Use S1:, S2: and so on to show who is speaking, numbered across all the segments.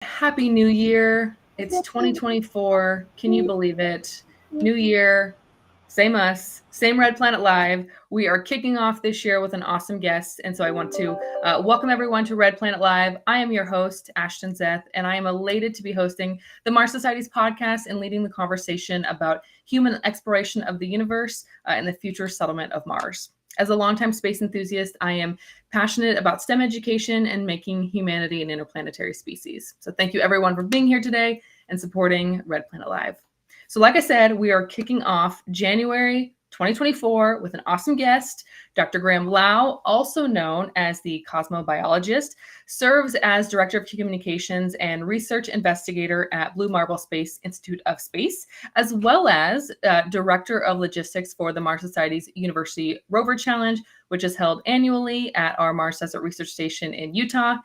S1: Happy New Year. It's 2024. Can you believe it? New year, same us, same Red Planet Live. We are kicking off this year with an awesome guest. And so I want to welcome everyone to Red Planet Live. I am your host, Ashton Zeth, and I am elated to be hosting the Mars Society's podcast and leading the conversation about human exploration of the universe and the future settlement of Mars. As a longtime space enthusiast, I am passionate about STEM education and making humanity an interplanetary species. So thank you everyone for being here today and supporting Red Planet Live. So like I said, we are kicking off January 2024 with an awesome guest. Dr. Graham Lau, also known as the cosmobiologist, serves as Director of Communications and Research Investigator at Blue Marble Space Institute of Space, as well as Director of Logistics for the Mars Society's University Rover Challenge, which is held annually at our Mars Desert Research Station in Utah.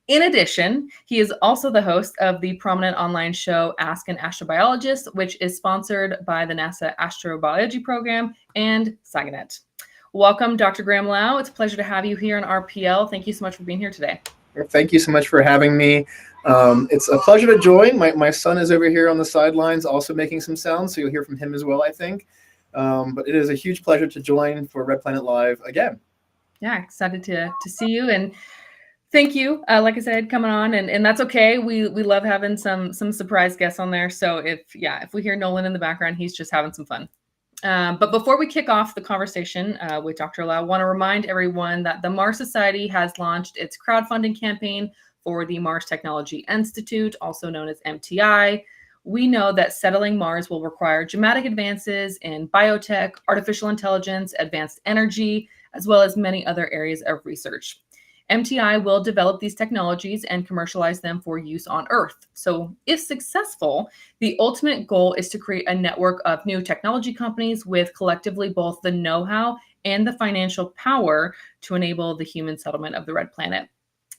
S1: In addition, he is also the host of the prominent online show Ask an Astrobiologist, which is sponsored by the NASA Astrobiology Program and SciNet. Welcome, Dr. Graham Lau. It's a pleasure to have you here on RPL. Thank you so much for being here today.
S2: Thank you so much for having me. It's a pleasure to join. My son is over here on the sidelines also making some sounds, so you'll hear from him as well, I think. But it is a huge pleasure to join for Red Planet Live again.
S1: Yeah, excited to see you. And thank you, like I said, coming on, and that's okay. We love having some surprise guests on there. So if we hear Nolan in the background, he's just having some fun. But before we kick off the conversation with Dr. Lau, I want to remind everyone that the Mars Society has launched its crowdfunding campaign for the Mars Technology Institute, also known as MTI. We know that settling Mars will require dramatic advances in biotech, artificial intelligence, advanced energy, as well as many other areas of research. MTI will develop these technologies and commercialize them for use on Earth. So if successful, the ultimate goal is to create a network of new technology companies with collectively both the know-how and the financial power to enable the human settlement of the Red Planet.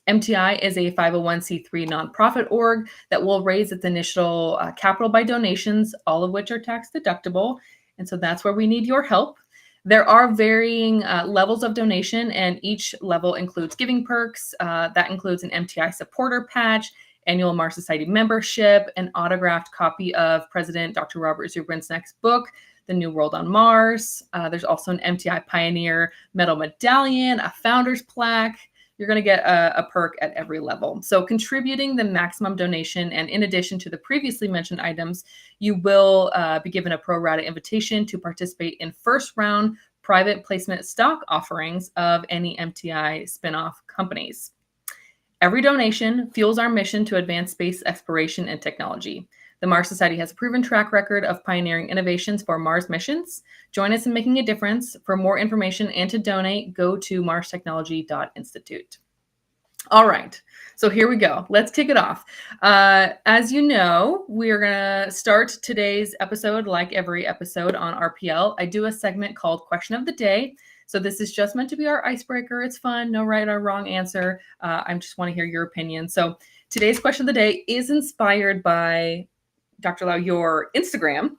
S1: MTI is a 501c3 nonprofit org that will raise its initial capital by donations, all of which are tax deductible. And so that's where we need your help. There are varying levels of donation, and each level includes giving perks. That includes an MTI supporter patch, annual Mars Society membership, an autographed copy of President Dr. Robert Zubrin's next book, The New World on Mars. There's also an MTI Pioneer Medal Medallion, a Founder's Plaque. You're going to get a perk at every level. So contributing the maximum donation, and in addition to the previously mentioned items, you will be given a pro rata invitation to participate in first round private placement stock offerings of any MTI spinoff companies. Every donation fuels our mission to advance space exploration and technology. The Mars Society has a proven track record of pioneering innovations for Mars missions. Join us in making a difference. For more information and to donate, go to marstechnology.institute. All right, so here we go. Let's kick it off. As you know, we are going to start today's episode like every episode on RPL. I do a segment called Question of the Day. So this is just meant to be our icebreaker. It's fun, no right or wrong answer. I just want to hear your opinion. So today's question of the day is inspired by Dr. Lau, your Instagram.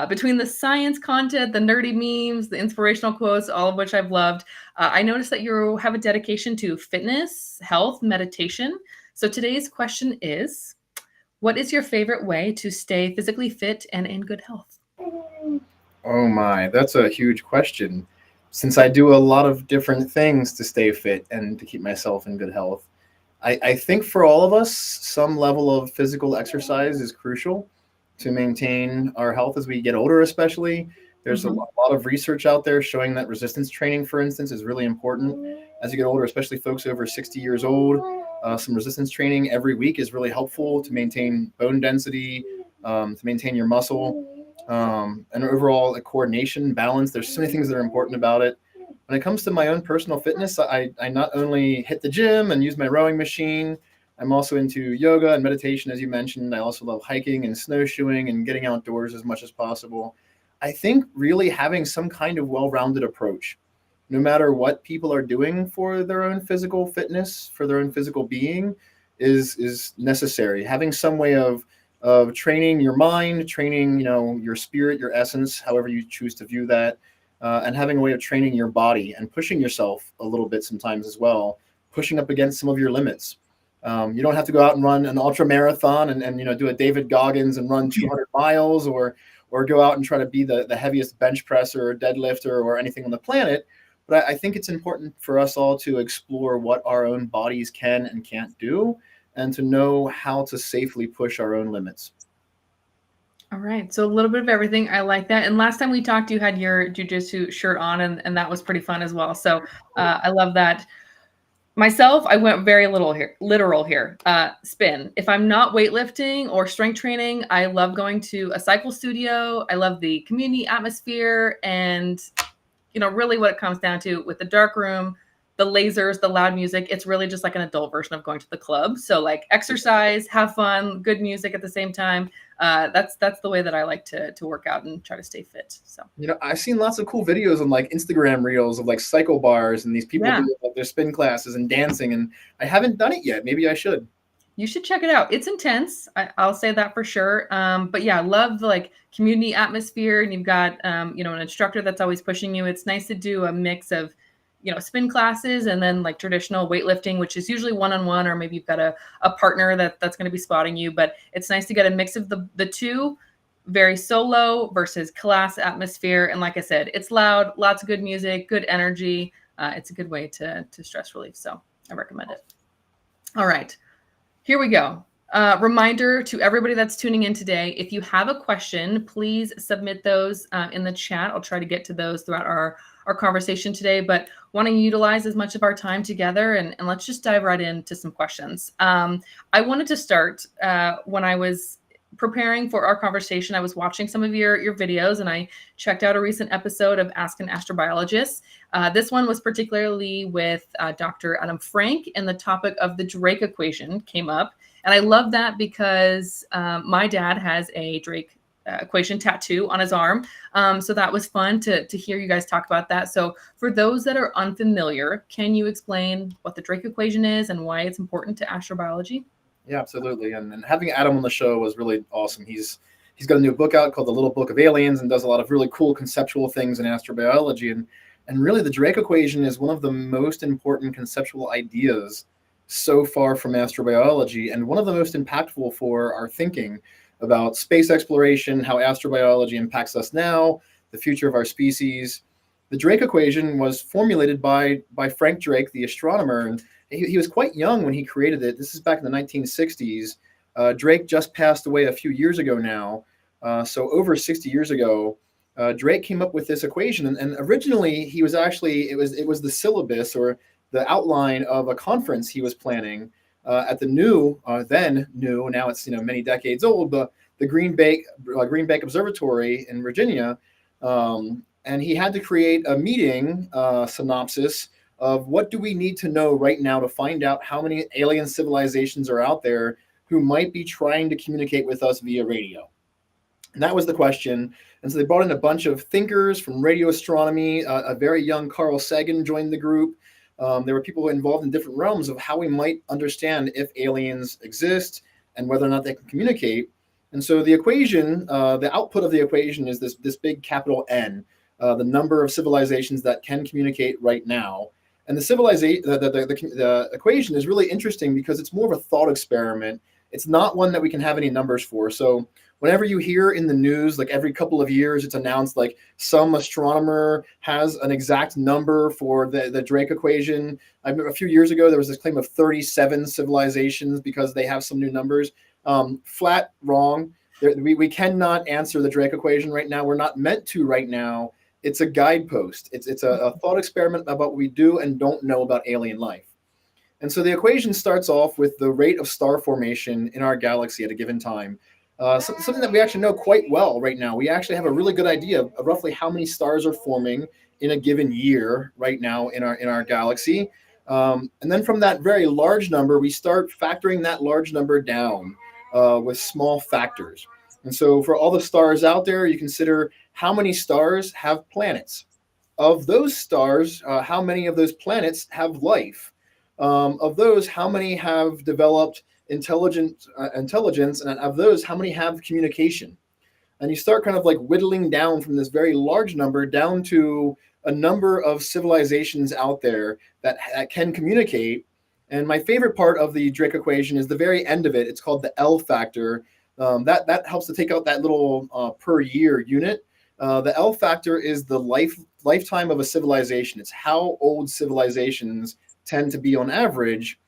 S1: Between the science content, the nerdy memes, the inspirational quotes, all of which I've loved, I noticed that you have a dedication to fitness, health, meditation. So today's question is, what is your favorite way to stay physically fit and in good health?
S2: Oh my, that's a huge question. Since I do a lot of different things to stay fit and to keep myself in good health, I think for all of us, some level of physical exercise is crucial to maintain our health as we get older, especially. There's a lot of research out there showing that resistance training, for instance, is really important as you get older, especially folks over 60 years old. Some resistance training every week is really helpful to maintain bone density, to maintain your muscle, and overall coordination, balance. There's so many things that are important about it. When it comes to my own personal fitness, I not only hit the gym and use my rowing machine, I'm also into yoga and meditation, as you mentioned. I also love hiking and snowshoeing and getting outdoors as much as possible. I think really having some kind of well-rounded approach, no matter what people are doing for their own physical fitness, for their own physical being, is necessary. Having some way of training your mind, training your spirit, your essence, however you choose to view that. And having a way of training your body and pushing yourself a little bit sometimes as well, pushing up against some of your limits. You don't have to go out and run an ultra marathon and do a David Goggins and run 200 miles or go out and try to be the heaviest bench presser or deadlifter or anything on the planet. But I think it's important for us all to explore what our own bodies can and can't do, and to know how to safely push our own limits.
S1: All right. So a little bit of everything. I like that. And last time we talked, you had your jujitsu shirt on, and that was pretty fun as well. So I love that. Myself, I went very literal here. Spin. If I'm not weightlifting or strength training, I love going to a cycle studio. I love the community atmosphere, and really what it comes down to with the dark room, the lasers, the loud music, it's really just like an adult version of going to the club. So like exercise, have fun, good music at the same time. That's the way that I like to work out and try to stay fit. So
S2: I've seen lots of cool videos on like Instagram reels of like cycle bars and these people doing like their spin classes and dancing, and I haven't done it yet. Maybe I should.
S1: You should check it out. It's intense. I'll say that for sure. But yeah, I love the like community atmosphere, and you've got an instructor that's always pushing you. It's nice to do a mix of spin classes and then like traditional weightlifting, which is usually one-on-one, or maybe you've got a partner that's going to be spotting you. But it's nice to get a mix of the two, very solo versus class atmosphere. And like I said, it's loud, lots of good music, good energy. It's a good way to stress relief. So I recommend it. All right. Here we go. Reminder to everybody that's tuning in today, if you have a question, please submit those in the chat. I'll try to get to those throughout our conversation today, but want to utilize as much of our time together, and let's just dive right into some questions. I wanted to start when I was preparing for our conversation. I was watching some of your videos, and I checked out a recent episode of Ask an Astrobiologist. This one was particularly with Dr. Adam Frank, and the topic of the Drake equation came up. And I love that because my dad has a Drake equation tattoo on his arm. So that was fun to hear you guys talk about that. So for those that are unfamiliar, can you explain what the Drake equation is and why it's important to astrobiology?
S2: Yeah, absolutely. And having Adam on the show was really awesome. He's got a new book out called The Little Book of Aliens, and does a lot of really cool conceptual things in astrobiology. And really the Drake equation is one of the most important conceptual ideas so far from astrobiology, and one of the most impactful for our thinking about space exploration, how astrobiology impacts us now, the future of our species. The Drake equation was formulated by Frank Drake, the astronomer, and he was quite young when he created it. This is back in the 1960s. Drake just passed away a few years ago now. So over 60 years ago, Drake came up with this equation. And originally, he was actually, it was the syllabus or the outline of a conference he was planning at the then new, now it's many decades old, but the Green Bank Observatory in Virginia. And he had to create a meeting synopsis of what do we need to know right now to find out how many alien civilizations are out there who might be trying to communicate with us via radio. And that was the question. And so they brought in a bunch of thinkers from radio astronomy. A very young Carl Sagan joined the group. There were people involved in different realms of how we might understand if aliens exist and whether or not they can communicate. And so the equation, the output of the equation is this big capital N, the number of civilizations that can communicate right now. And the equation is really interesting because it's more of a thought experiment. It's not one that we can have any numbers for. So whenever you hear in the news, like every couple of years, it's announced like some astronomer has an exact number for the Drake equation. I remember a few years ago, there was this claim of 37 civilizations because they have some new numbers. Flat wrong. We cannot answer the Drake equation right now. We're not meant to right now. It's a guidepost. It's a thought experiment about what we do and don't know about alien life. And so the equation starts off with the rate of star formation in our galaxy at a given time. Something that we actually know quite well right now. We actually have a really good idea of roughly how many stars are forming in a given year right now in our galaxy. And then from that very large number, we start factoring that large number down with small factors. And so for all the stars out there, you consider how many stars have planets. Of those stars, how many of those planets have life? Of those, how many have developed intelligence, and of those, how many have communication? And you start kind of like whittling down from this very large number down to a number of civilizations out there that can communicate. And my favorite part of the Drake equation is the very end of it. It's called the L factor. That helps to take out that little per year unit. The L factor is the lifetime of a civilization. It's how old civilizations tend to be on average.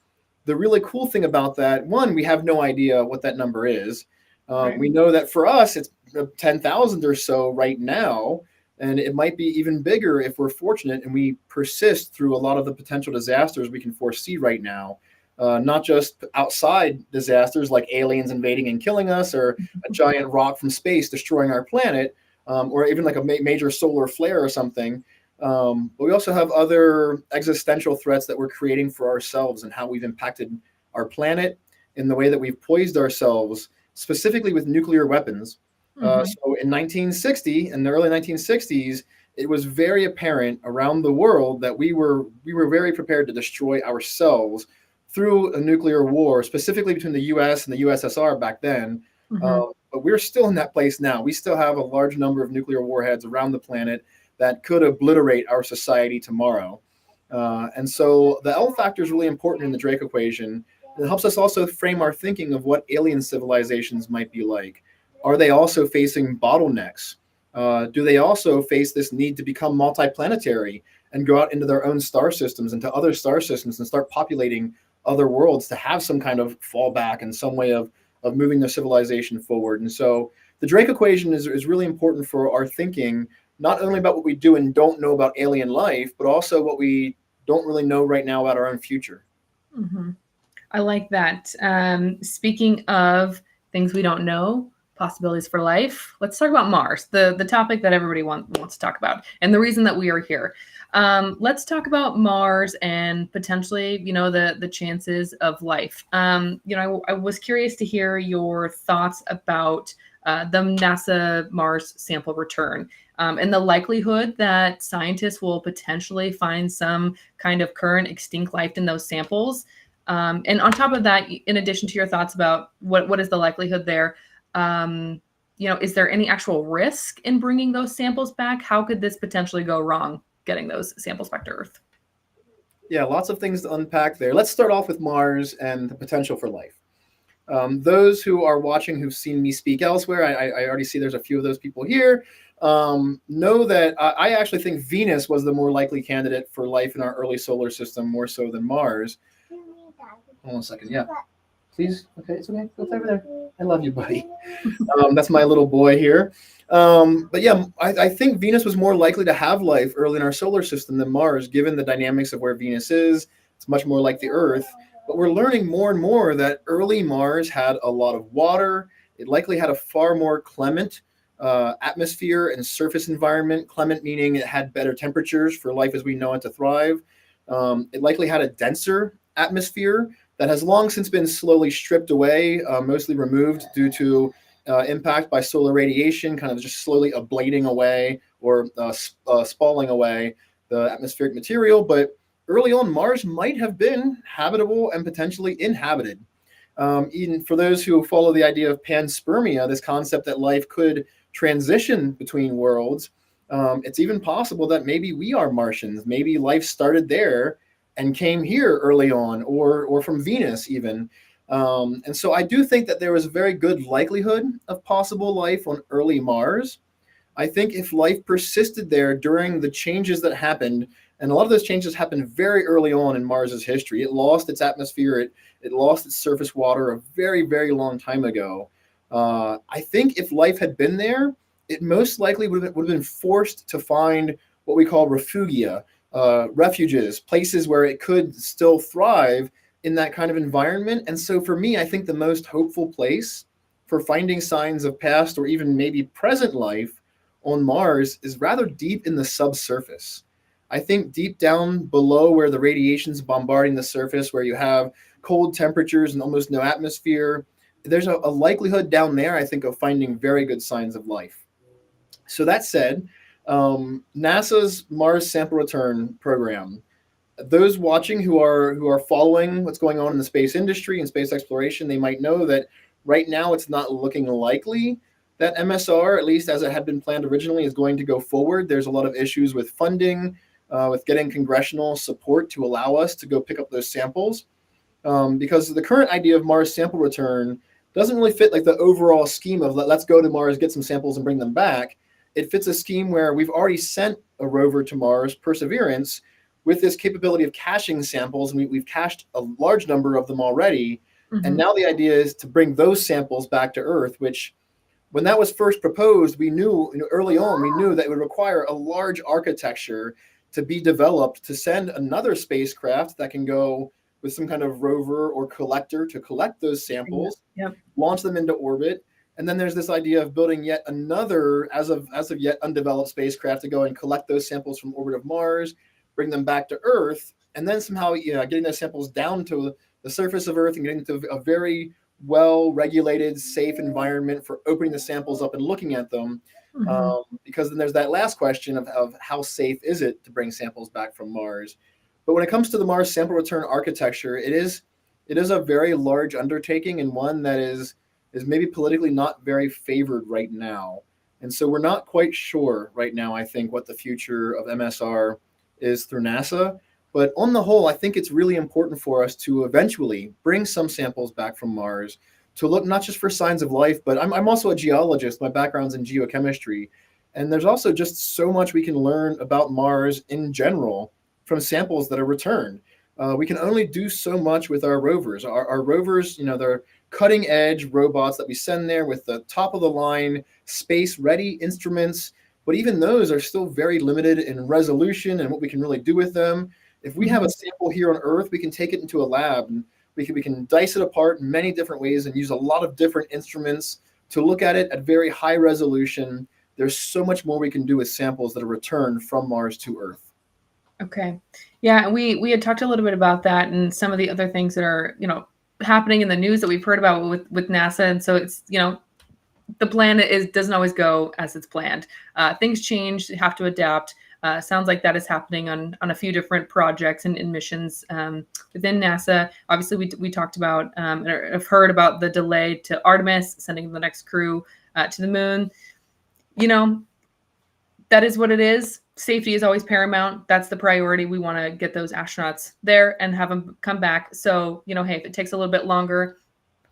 S2: The really cool thing about that, one, we have no idea what that number is.
S1: Right.
S2: We know that for us, it's 10,000 or so right now, and it might be even bigger if we're fortunate and we persist through a lot of the potential disasters we can foresee right now. Not just outside disasters like aliens invading and killing us, or a giant rock from space destroying our planet, or even like a major solar flare or something. But we also have other existential threats that we're creating for ourselves and how we've impacted our planet in the way that we've poised ourselves, specifically with nuclear weapons. So in 1960, in the early 1960s, it was very apparent around the world that we were very prepared to destroy ourselves through a nuclear war, specifically between the U.S. and the USSR back then. But we're still in that place now. We still have a large number of nuclear warheads around the planet that could obliterate our society tomorrow. And so the L factor is really important in the Drake equation. It helps us also frame our thinking of what alien civilizations might be like. Are they also facing bottlenecks? Do they also face this need to become multiplanetary and go out into their own star systems, into other star systems, and start populating other worlds to have some kind of fallback and some way of moving their civilization forward? And so the Drake equation is really important for our thinking, not only about what we do and don't know about alien life, but also what we don't really know right now about our own future.
S1: I like that. Speaking of things we don't know, possibilities for life, let's talk about Mars, the topic that everybody wants to talk about, and the reason that we are here. Let's talk about Mars and potentially, the chances of life. I was curious to hear your thoughts about the NASA Mars sample return, and the likelihood that scientists will potentially find some kind of current extinct life in those samples. And on top of that, in addition to your thoughts about what is the likelihood there, is there any actual risk in bringing those samples back? How could this potentially go wrong, getting those samples back to Earth?
S2: Yeah, lots of things to unpack there. Let's start off with Mars and the potential for life. Those who are watching who've seen me speak elsewhere, I already see there's a few of those people here, know that I actually think Venus was the more likely candidate for life in our early solar system, more so than Mars. Hold on a second. Yeah. Please. Okay, it's okay. Go over there. I love you, buddy. That's my little boy here. But yeah, I think Venus was more likely to have life early in our solar system than Mars, given the dynamics of where Venus is. It's much more like the Earth. But we're learning more and more that early Mars had a lot of water. It likely had a far more clement atmosphere and surface environment. Clement meaning it had better temperatures for life as we know it to thrive. It likely had a denser atmosphere that has long since been slowly stripped away, mostly removed due to impact by solar radiation, kind of just slowly ablating away or spalling away the atmospheric material. But early on, Mars might have been habitable and potentially inhabited. Even for those who follow the idea of panspermia, this concept that life could transition between worlds, it's even possible that maybe we are Martians. Maybe life started there and came here early on, or from Venus even. And so I do think that there was a very good likelihood of possible life on early Mars. I think if life persisted there during the changes that happened, and a lot of those changes happened very early on in Mars's history. It lost its atmosphere, it lost its surface water a very, very long time ago. I think if life had been there, it most likely would have been forced to find what we call refugia, refuges, places where it could still thrive in that kind of environment. And so for me, I think the most hopeful place for finding signs of past or even maybe present life on Mars is rather deep in the subsurface. I think deep down below where the radiation's bombarding the surface, where you have cold temperatures and almost no atmosphere, there's a likelihood down there, I think, of finding very good signs of life. So that said, NASA's Mars Sample Return Program, those watching who are following what's going on in the space industry and space exploration, they might know that right now it's not looking likely that MSR, at least as it had been planned originally, is going to go forward. There's a lot of issues with funding, with getting congressional support to allow us to go pick up those samples. because the current idea of Mars sample return doesn't really fit like the overall scheme of let's go to Mars, get some samples, and bring them back. It fits a scheme where we've already sent a rover to Mars, Perseverance, with this capability of caching samples, and we've cached a large number of them already. And now the idea is to bring those samples back to Earth, which when that was first proposed, we knew, early on, we knew that it would require a large architecture to be developed to send another spacecraft that can go with some kind of rover or collector to collect those samples, launch them into orbit. And then there's this idea of building yet another, as of yet undeveloped spacecraft to go and collect those samples from orbit of Mars, bring them back to Earth, and then somehow, getting those samples down to the surface of Earth and getting to a very well-regulated, safe environment for opening the samples up and looking at them. Because then there's that last question of how safe is it to bring samples back from Mars. But when it comes to the Mars sample return architecture, it is a very large undertaking, and one that is maybe politically not very favored right now. And so we're not quite sure right now, I think, what the future of MSR is through NASA. But on the whole, I think it's really important for us to eventually bring some samples back from Mars to look not just for signs of life, but I'm also a geologist. My background's in geochemistry. And there's also just so much we can learn about Mars in general from samples that are returned. We can only do so much with our rovers. Our rovers, they're cutting edge robots that we send there with the top of the line, space ready instruments. But even those are still very limited in resolution and what we can really do with them. If we have a sample here on Earth, we can take it into a lab and we can dice it apart in many different ways and use a lot of different instruments to look at it at very high resolution. There's so much more we can do with samples that are returned from Mars to Earth.
S1: Okay. Yeah, we had talked a little bit about that and some of the other things that are, happening in the news that we've heard about with NASA. And so it's, the plan doesn't always go as it's planned. Things change, you have to adapt. Sounds like that is happening on a few different projects and missions within NASA. Obviously, we talked about, or have heard about the delay to Artemis, sending the next crew to the moon. That is what it is. Safety is always paramount. That's the priority. We want to get those astronauts there and have them come back. So, hey, if it takes a little bit longer,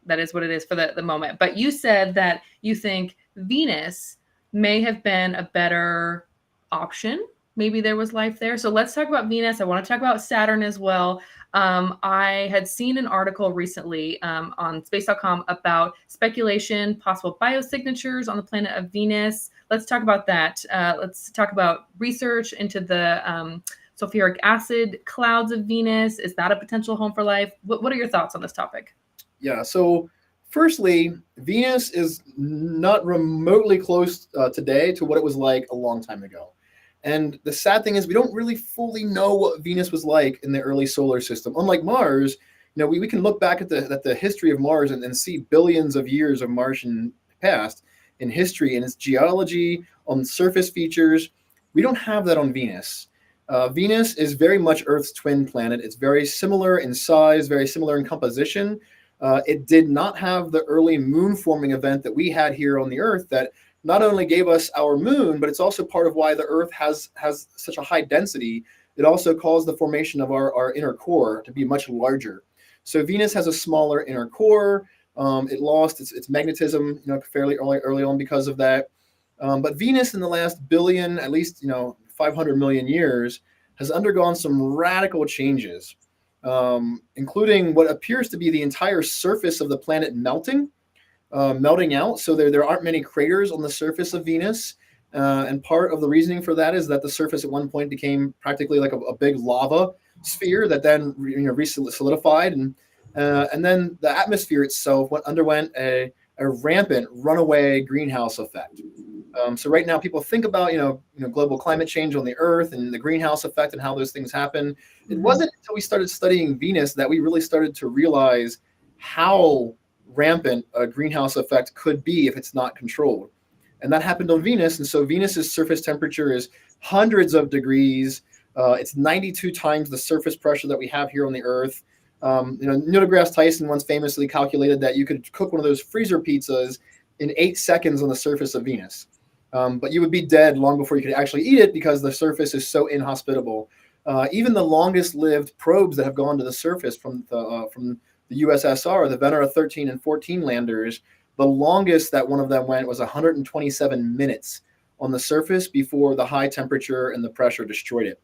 S1: that is what it is for the moment. But you said that you think Venus may have been a better option. Maybe there was life there. So let's talk about Venus. I want to talk about Saturn as well. I had seen an article recently on space.com about speculation, possible biosignatures on the planet of Venus. Let's talk about that. Let's talk about research into the sulfuric acid clouds of Venus. Is that a potential home for life? What are your thoughts on this topic?
S2: Yeah, so firstly, Venus is not remotely close today to what it was like a long time ago. And the sad thing is we don't really fully know what Venus was like in the early solar system. Unlike Mars, we can look back at the history of Mars and see billions of years of Martian past in history and its geology, on surface features. We don't have that on Venus. Venus is very much Earth's twin planet. It's very similar in size, very similar in composition. It did not have the early moon forming event that we had here on the Earth that not only gave us our moon, but it's also part of why the Earth has such a high density. It also caused the formation of our inner core to be much larger. So Venus has a smaller inner core. It lost its magnetism, fairly early on because of that. But Venus in the last billion, at least 500 million years, has undergone some radical changes, including what appears to be the entire surface of the planet melting out. So there aren't many craters on the surface of Venus. And part of the reasoning for that is that the surface at one point became practically like a big lava sphere that then solidified. And then the atmosphere itself underwent a rampant runaway greenhouse effect. So right now people think about, global climate change on the Earth and the greenhouse effect and how those things happen. It wasn't until we started studying Venus that we really started to realize how rampant a greenhouse effect could be if it's not controlled. And that happened on Venus. And so Venus's surface temperature is hundreds of degrees. It's 92 times the surface pressure that we have here on the Earth. Neil deGrasse Tyson once famously calculated that you could cook one of those freezer pizzas in 8 seconds on the surface of Venus. But you would be dead long before you could actually eat it because the surface is so inhospitable. Even the longest lived probes that have gone to the surface from the USSR, the Venera 13 and 14 landers, the longest that one of them went was 127 minutes on the surface before the high temperature and the pressure destroyed it.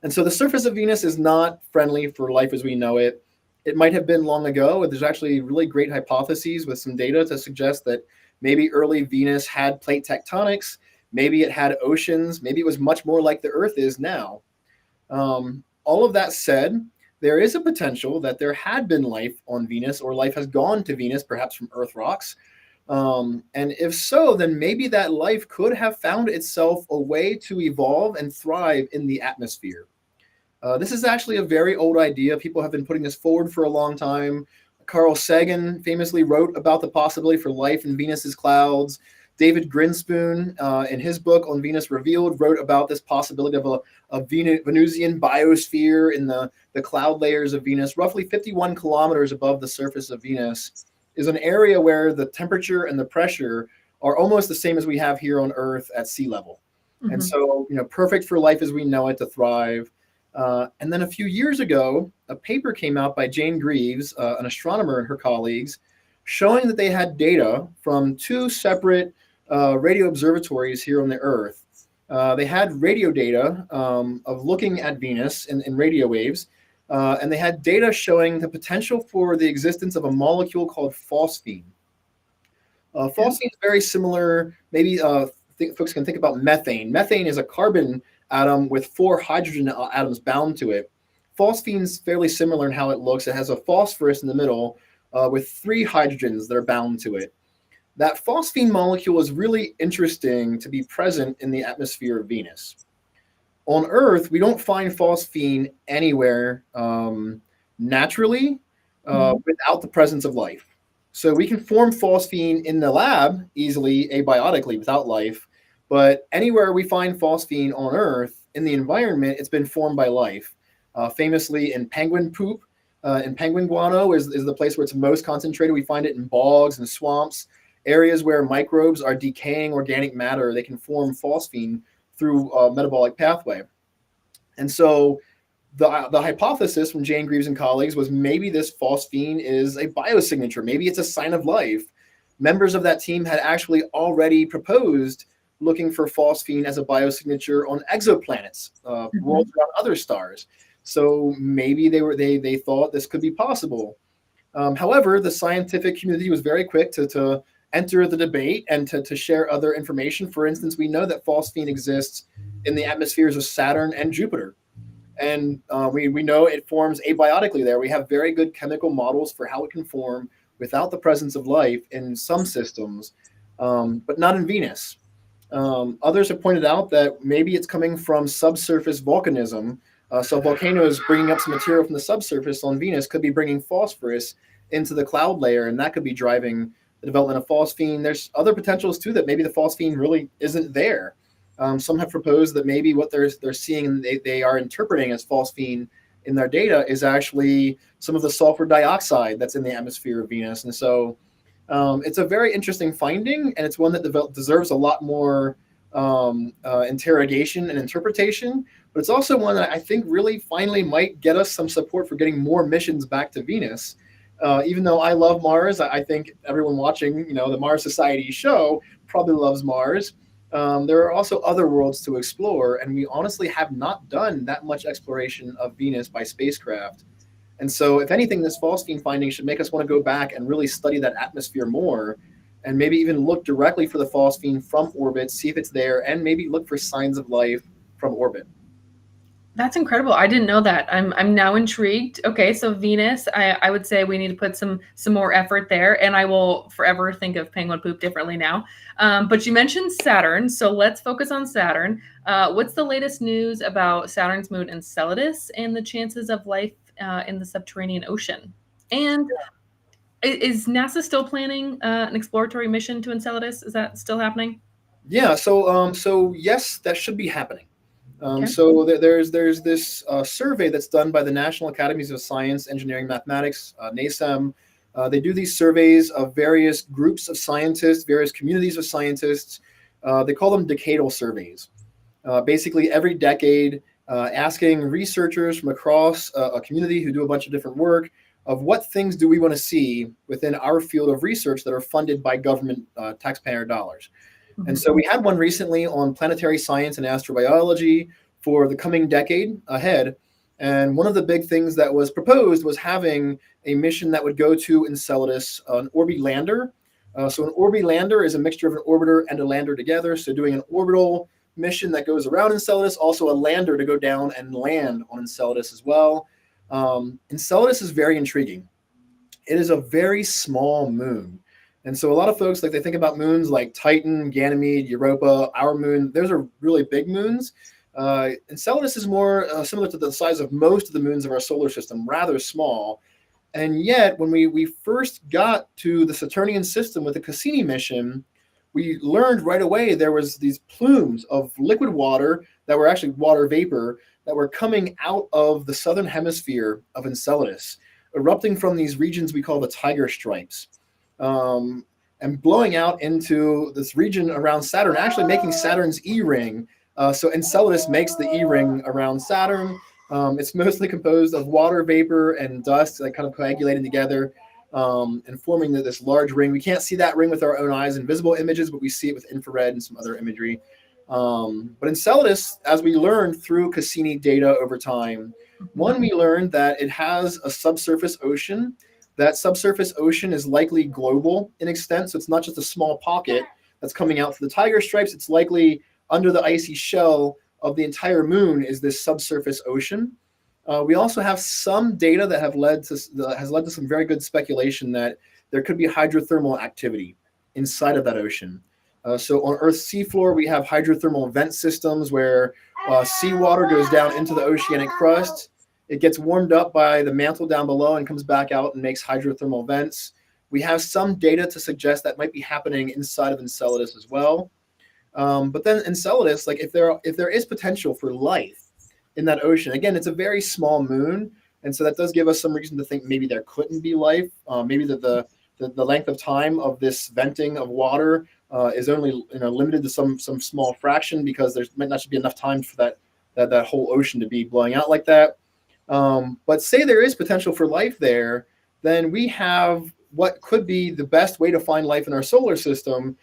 S2: And so the surface of Venus is not friendly for life as we know it. It might have been long ago. There's actually really great hypotheses with some data to suggest that maybe early Venus had plate tectonics, maybe it had oceans, maybe it was much more like the Earth is now. All of that said, there is a potential that there had been life on Venus, or life has gone to Venus, perhaps from Earth rocks. And if so, then maybe that life could have found itself a way to evolve and thrive in the atmosphere. This is actually a very old idea. People have been putting this forward for a long time. Carl Sagan famously wrote about the possibility for life in Venus's clouds. David Grinspoon, in his book On Venus Revealed, wrote about this possibility of a Venusian biosphere in the cloud layers of Venus. Roughly 51 kilometers above the surface of Venus is an area where the temperature and the pressure are almost the same as we have here on Earth at sea level. And so, perfect for life as we know it to thrive. And then a few years ago, a paper came out by Jane Greaves, an astronomer, and her colleagues, showing that they had data from two separate radio observatories here on the Earth. They had radio data of looking at Venus in radio waves, and they had data showing the potential for the existence of a molecule called phosphine. Phosphine is very similar. Maybe folks can think about methane. Methane is a carbon atom with 4 hydrogen atoms bound to it. Phosphine is fairly similar in how it looks. It has a phosphorus in the middle with 3 hydrogens that are bound to it. That phosphine molecule is really interesting to be present in the atmosphere of Venus. On Earth, we don't find phosphine anywhere naturally without the presence of life. So we can form phosphine in the lab easily, abiotically, without life. But anywhere we find phosphine on Earth in the environment, it's been formed by life. Famously in penguin poop, and penguin guano is the place where it's most concentrated. We find it in bogs and swamps, areas where microbes are decaying organic matter. They can form phosphine through a metabolic pathway. And so the hypothesis from Jane Greaves and colleagues was maybe this phosphine is a biosignature. Maybe it's a sign of life. Members of that team had actually already proposed looking for phosphine as a biosignature on exoplanets, worlds around other stars. So maybe they thought this could be possible. However, the scientific community was very quick to enter the debate and to share other information. For instance, we know that phosphine exists in the atmospheres of Saturn and Jupiter. And we know it forms abiotically there. We have very good chemical models for how it can form without the presence of life in some systems, but not in Venus. Others have pointed out that maybe it's coming from subsurface volcanism. So volcanoes bringing up some material from the subsurface on Venus could be bringing phosphorus into the cloud layer, and that could be driving the development of phosphine. There's other potentials too, that maybe the phosphine really isn't there. Some have proposed that maybe what they're seeing and they are interpreting as phosphine in their data is actually some of the sulfur dioxide that's in the atmosphere of Venus. And so it's a very interesting finding, and it's one that deserves a lot more interrogation and interpretation. But it's also one that I think really finally might get us some support for getting more missions back to Venus. Even though I love Mars, I think everyone watching, the Mars Society show probably loves Mars. There are also other worlds to explore, and we honestly have not done that much exploration of Venus by spacecraft. And so, if anything, this phosphine finding should make us want to go back and really study that atmosphere more, and maybe even look directly for the phosphine from orbit, see if it's there, and maybe look for signs of life from orbit.
S1: That's incredible. I didn't know that. I'm now intrigued. Okay, so Venus, I would say we need to put some more effort there, and I will forever think of penguin poop differently now. But you mentioned Saturn, so let's focus on Saturn. What's the latest news about Saturn's moon Enceladus and the chances of life in the subterranean ocean? And is NASA still planning an exploratory mission to Enceladus? Is that still happening?
S2: Yeah. So yes, that should be happening. So there's this survey that's done by the National Academies of Science, Engineering, Mathematics, NASEM. They do these surveys of various groups of scientists, various communities of scientists. They call them decadal surveys. Basically, every decade, asking researchers from across a community who do a bunch of different work, of what things do we want to see within our field of research that are funded by government taxpayer dollars. And so we had one recently on planetary science and astrobiology for the coming decade ahead. And one of the big things that was proposed was having a mission that would go to Enceladus, an Orbi lander. So an Orbi lander is a mixture of an orbiter and a lander together. So doing an orbital mission that goes around Enceladus, also a lander to go down and land on Enceladus as well. Enceladus is very intriguing. It is a very small moon. And so a lot of folks, like, they think about moons like Titan, Ganymede, Europa, our moon. Those are really big moons. Enceladus is more similar to the size of most of the moons of our solar system, rather small. And yet, when we first got to the Saturnian system with the Cassini mission, we learned right away there was these plumes of liquid water that were actually water vapor that were coming out of the southern hemisphere of Enceladus, erupting from these regions we call the Tiger Stripes. And blowing out into this region around Saturn, actually making Saturn's E-ring. So Enceladus makes the E-ring around Saturn. It's mostly composed of water vapor and dust, like, kind of coagulating together and forming this large ring. We can't see that ring with our own eyes in visible images, but we see it with infrared and some other imagery. But Enceladus, as we learned through Cassini data over time, one, we learned that it has a subsurface ocean. That subsurface ocean is likely global in extent, so it's not just a small pocket that's coming out through the Tiger Stripes. It's likely under the icy shell of the entire moon is this subsurface ocean. We also have some data that has led to some very good speculation that there could be hydrothermal activity inside of that ocean. So on Earth's seafloor, we have hydrothermal vent systems where seawater goes down into the oceanic crust. It gets warmed up by the mantle down below and comes back out and makes hydrothermal vents. We have some data to suggest that might be happening inside of Enceladus as well. But then Enceladus, like, if there is potential for life in that ocean, again, it's a very small moon, and so that does give us some reason to think maybe there couldn't be life. Maybe that the length of time of this venting of water is only limited to some small fraction, because there might not be enough time for that whole ocean to be blowing out like that. But say there is potential for life there, then we have what could be the best way to find life in our solar system,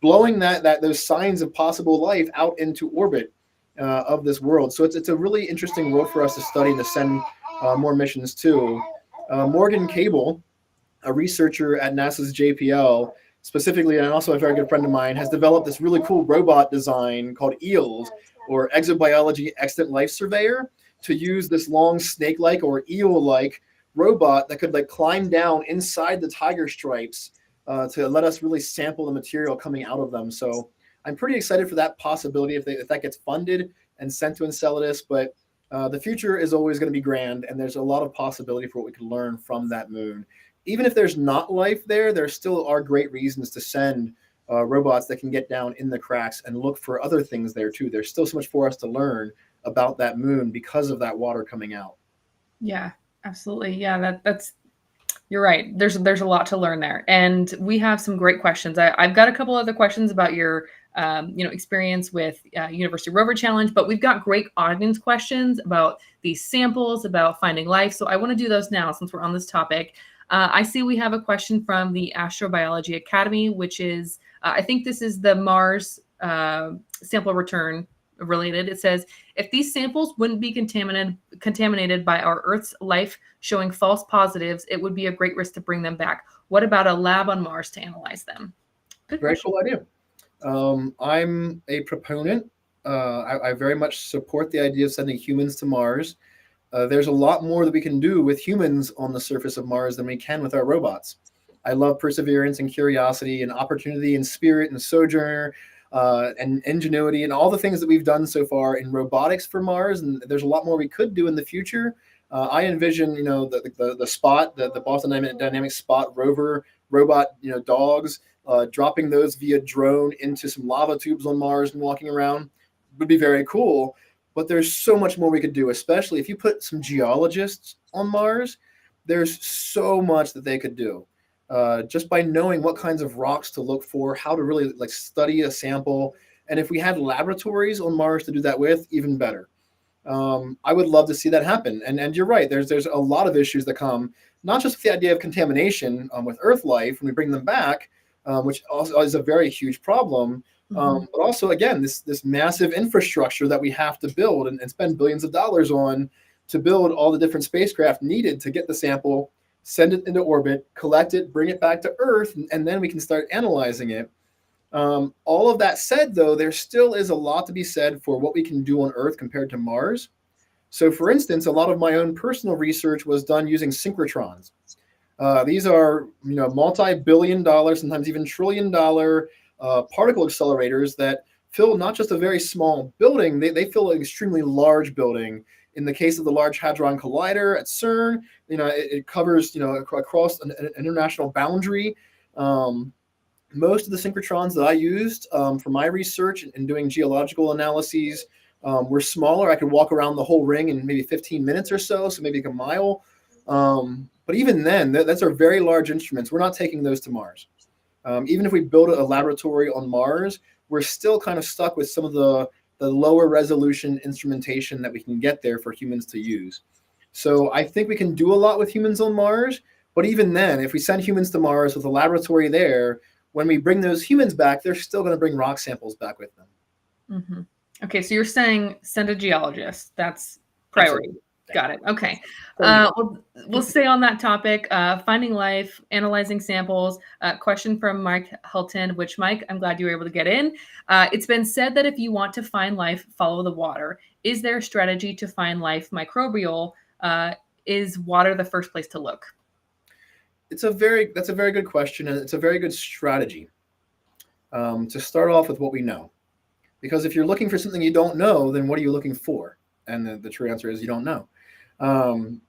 S2: blowing those signs of possible life out into orbit of this world. So it's a really interesting world for us to study and to send more missions to. Morgan Cable, a researcher at NASA's JPL, specifically, and also a very good friend of mine, has developed this really cool robot design called EELS, or Exobiology Extant Life Surveyor, to use this long snake-like or eel-like robot that could, like, climb down inside the Tiger Stripes to let us really sample the material coming out of them. So I'm pretty excited for that possibility if that gets funded and sent to Enceladus. But the future is always going to be grand, and there's a lot of possibility for what we could learn from that moon. Even if there's not life there still are great reasons to send robots that can get down in the cracks and look for other things there too. There's still so much for us to learn about that moon because of that water coming out.
S1: Yeah, absolutely. Yeah, that's you're right. There's a lot to learn there, and we have some great questions. I've got a couple other questions about your experience with University Rover Challenge, but we've got great audience questions about these samples, about finding life. So I want to do those now since we're on this topic. I see we have a question from the Astrobiology Academy, which is, I think this is the Mars sample return related. It says, if these samples wouldn't be contaminated by our Earth's life showing false positives, it would be a great risk to bring them back. What about a lab on Mars to analyze them?
S2: Very cool idea. I'm a proponent. I very much support the idea of sending humans to Mars. There's a lot more that we can do with humans on the surface of Mars than we can with our robots. I love perseverance and curiosity and opportunity and spirit and sojourner and ingenuity and all the things that we've done so far in robotics for Mars. And there's a lot more we could do in the future. I envision, the Spot, the Boston Dynamics Spot rover robot, dogs, dropping those via drone into some lava tubes on Mars and walking around would be very cool. But there's so much more we could do, especially if you put some geologists on Mars. There's so much that they could do just by knowing what kinds of rocks to look for, how to really study a sample. And if we had laboratories on Mars to do that with, even better. I would love to see that happen. And you're right, there's a lot of issues that come, not just the idea of contamination with Earth life when we bring them back, which also is a very huge problem, but also, again, this massive infrastructure that we have to build and spend billions of dollars on to build all the different spacecraft needed to get the sample, send it into orbit, collect it, bring it back to Earth, and then we can start analyzing it. All of that said, though, there still is a lot to be said for what we can do on Earth compared to Mars. So, for instance, a lot of my own personal research was done using synchrotrons. These are, multi-billion-dollar, sometimes even trillion-dollar particle accelerators that fill not just a very small building, they fill an extremely large building. In the case of the Large Hadron Collider at CERN, it covers, across an international boundary. Most of the synchrotrons that I used for my research and doing geological analyses were smaller. I could walk around the whole ring in maybe 15 minutes or so maybe like a mile. But even then, that's our very large instruments. We're not taking those to Mars. Even if we build a laboratory on Mars, we're still kind of stuck with some of the lower resolution instrumentation that we can get there for humans to use. So I think we can do a lot with humans on Mars. But even then, if we send humans to Mars with a laboratory there, when we bring those humans back, they're still going to bring rock samples back with them.
S1: Mm-hmm. Okay, so you're saying send a geologist. That's priority.
S2: Absolutely.
S1: Got it. Okay. We'll stay on that topic. Finding life, analyzing samples. Question from Mike Helton, which, Mike, I'm glad you were able to get in. It's been said that if you want to find life, follow the water. Is there a strategy to find life microbial? Is water the first place to look?
S2: That's a very good question, and it's a very good strategy to start off with what we know. Because if you're looking for something you don't know, then what are you looking for? And the true answer is you don't know.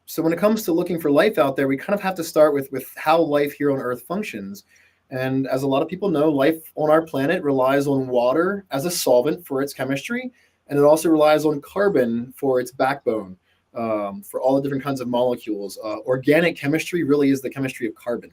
S2: So when it comes to looking for life out there, we kind of have to start with how life here on Earth functions. And as a lot of people know, life on our planet relies on water as a solvent for its chemistry, and it also relies on carbon for its backbone, for all the different kinds of molecules. Organic chemistry really is the chemistry of carbon.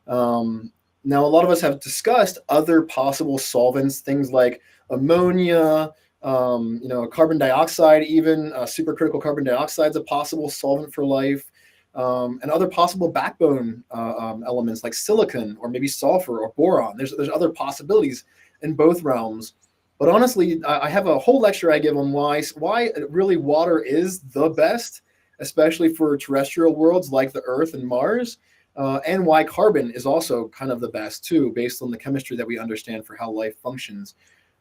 S2: Now, a lot of us have discussed other possible solvents, things like ammonia, carbon dioxide, even supercritical carbon dioxide is a possible solvent for life, and other possible backbone elements like silicon or maybe sulfur or boron. There's other possibilities in both realms. But honestly, I have a whole lecture I give on why really water is the best, especially for terrestrial worlds like the Earth and Mars, and why carbon is also kind of the best too, based on the chemistry that we understand for how life functions.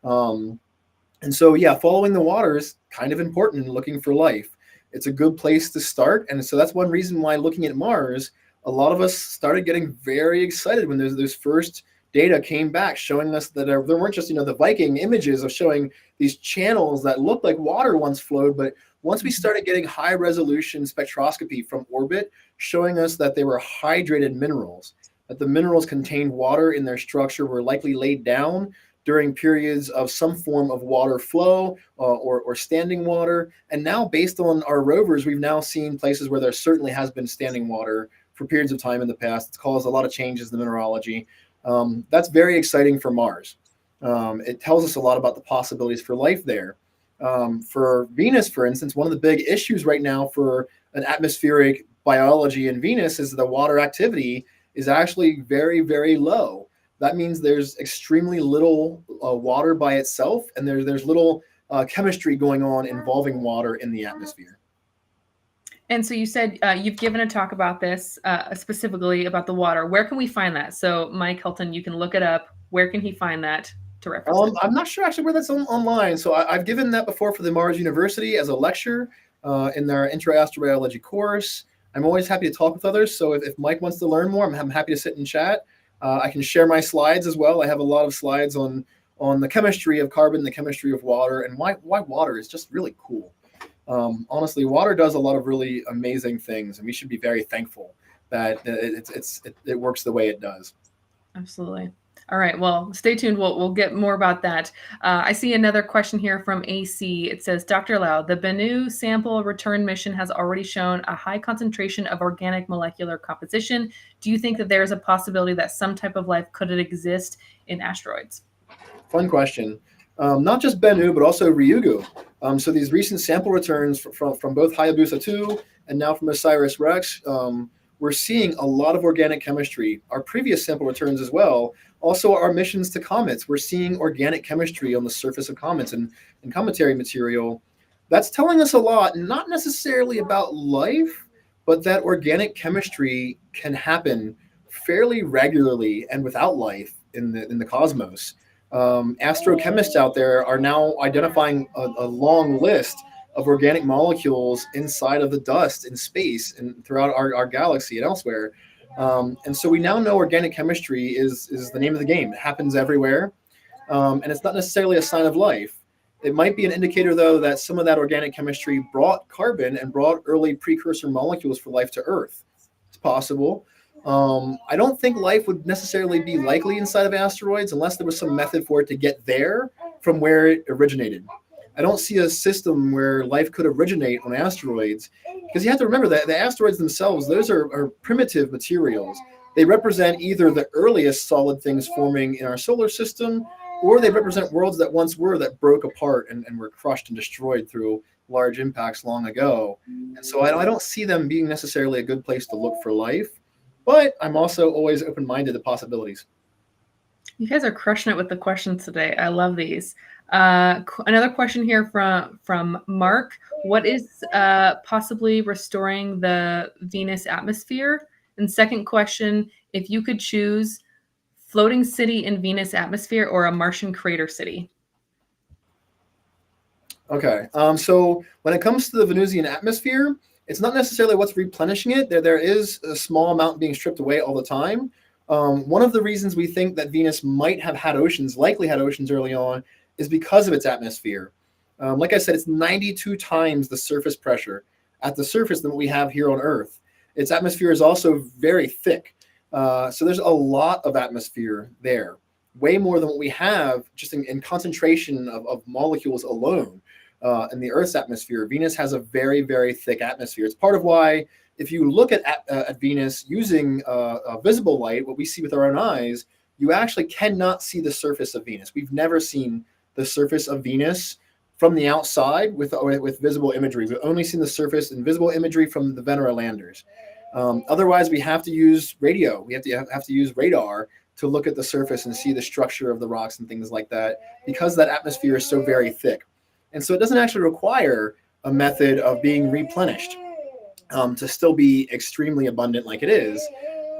S2: And so, yeah, following the water is kind of important in looking for life. It's a good place to start. And so that's one reason why looking at Mars, a lot of us started getting very excited when those first data came back showing us that there weren't just, the Viking images of showing these channels that looked like water once flowed. But once we started getting high resolution spectroscopy from orbit, showing us that they were hydrated minerals, that the minerals contained water in their structure, were likely laid down during periods of some form of water flow or standing water. And now, based on our rovers, we've now seen places where there certainly has been standing water for periods of time in the past. It's caused a lot of changes in the mineralogy. That's very exciting for Mars. It tells us a lot about the possibilities for life there. For Venus, for instance, one of the big issues right now for an atmospheric biology in Venus is the water activity is actually very, very low. That means there's extremely little water by itself, and there's little chemistry going on involving water in the atmosphere.
S1: And so you said you've given a talk about this, specifically about the water. Where can we find that? So Mike Helton, you can look it up. Where can he find that to reference it?
S2: I'm not sure actually where that's online. So I've given that before for the Mars University as a lecture in their intro astrobiology course. I'm always happy to talk with others. So if Mike wants to learn more, I'm happy to sit and chat. I can share my slides as well. I have a lot of slides on the chemistry of carbon, the chemistry of water, and why water is just really cool. Honestly, water does a lot of really amazing things, and we should be very thankful that it works the way it does.
S1: Absolutely. All right. Well, stay tuned. We'll get more about that. I see another question here from AC. It says, Dr. Lau, the Bennu sample return mission has already shown a high concentration of organic molecular composition. Do you think that there is a possibility that some type of life could exist in asteroids?
S2: Fun question. Not just Bennu, but also Ryugu. So these recent sample returns from both Hayabusa 2 and now from OSIRIS-REx we're seeing a lot of organic chemistry. Our previous sample returns as well. Also, our missions to comets, we're seeing organic chemistry on the surface of comets and cometary material. That's telling us a lot, not necessarily about life, but that organic chemistry can happen fairly regularly and without life in the cosmos. Astrochemists out there are now identifying a long list of organic molecules inside of the dust in space and throughout our galaxy and elsewhere. And so we now know organic chemistry is the name of the game. It happens everywhere, and it's not necessarily a sign of life. It might be an indicator, though, that some of that organic chemistry brought carbon and brought early precursor molecules for life to Earth. It's possible. I don't think life would necessarily be likely inside of asteroids unless there was some method for it to get there from where it originated. I don't see a system where life could originate on asteroids, because you have to remember that the asteroids themselves, those are primitive materials. They represent either the earliest solid things forming in our solar system, or they represent worlds that once were that broke apart and were crushed and destroyed through large impacts long ago. And so I don't see them being necessarily a good place to look for life, but I'm also always open-minded to possibilities.
S1: You guys are crushing it with the questions today. I love these. Another question here from Mark. What is possibly restoring the Venus atmosphere? And second question, if you could choose floating city in Venus atmosphere or a Martian crater city?
S2: Okay, so when it comes to the Venusian atmosphere, it's not necessarily what's replenishing it. There is a small amount being stripped away all the time. One of the reasons we think that Venus might have had oceans, likely had oceans early on, is because of its atmosphere. Like I said, it's 92 times the surface pressure at the surface than what we have here on Earth. Its atmosphere is also very thick. So there's a lot of atmosphere there, way more than what we have just in concentration of molecules alone in the Earth's atmosphere. Venus has a very, very thick atmosphere. It's part of why if you look at Venus using visible light, what we see with our own eyes, you actually cannot see the surface of Venus. We've never seen the surface of Venus from the outside with visible imagery. We've only seen the surface in visible imagery from the Venera landers. Otherwise, we have to use radio. We have to use radar to look at the surface and see the structure of the rocks and things like that, because that atmosphere is so very thick. And so it doesn't actually require a method of being replenished to still be extremely abundant like it is.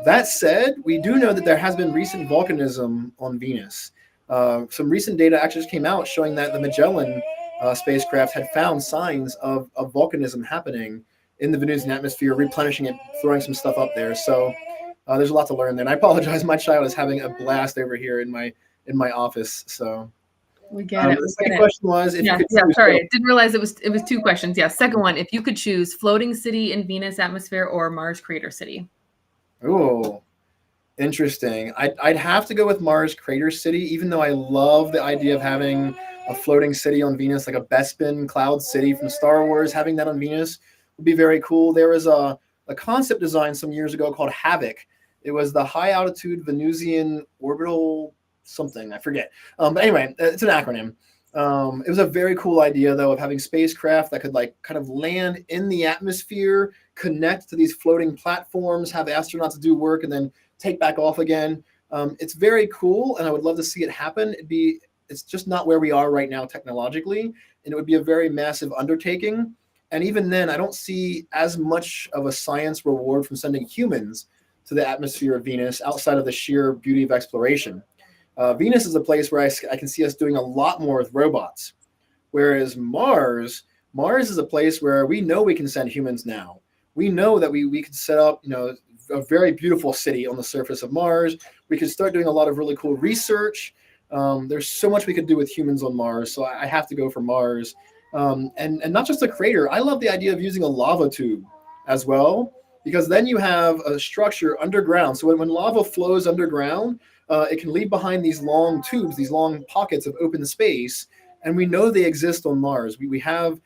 S2: That said, we do know that there has been recent volcanism on Venus. Some recent data actually just came out showing that the Magellan spacecraft had found signs of volcanism happening in the Venusian atmosphere, replenishing it, throwing some stuff up there. So there's a lot to learn there. And I apologize, my child is having a blast over here in my office. So
S1: we get it.
S2: The second question was, if you could choose,
S1: sorry, I didn't realize it was two questions. Yeah, second one, if you could choose floating city in Venus atmosphere or Mars crater city.
S2: Oh, interesting. I'd have to go with Mars crater city, even though I love the idea of having a floating city on Venus, like a Bespin cloud city from Star Wars. Having that on Venus would be very cool. There was a concept design some years ago called Havoc. It was the high altitude Venusian orbital something, I forget. But anyway, it's an acronym. It was a very cool idea, though, of having spacecraft that could kind of land in the atmosphere, connect to these floating platforms, have astronauts do work, and then take back off again. It's very cool, and I would love to see it happen. It's just not where we are right now technologically, and it would be a very massive undertaking. And even then, I don't see as much of a science reward from sending humans to the atmosphere of Venus outside of the sheer beauty of exploration. Venus is a place where I can see us doing a lot more with robots, whereas Mars is a place where we know we can send humans now. We know that we could set up, a very beautiful city on the surface of Mars. We could start doing a lot of really cool research. There's so much we could do with humans on Mars, so I have to go for Mars. And not just a crater. I love the idea of using a lava tube as well, because then you have a structure underground. So when lava flows underground, it can leave behind these long tubes, these long pockets of open space, and we know they exist on Mars. We have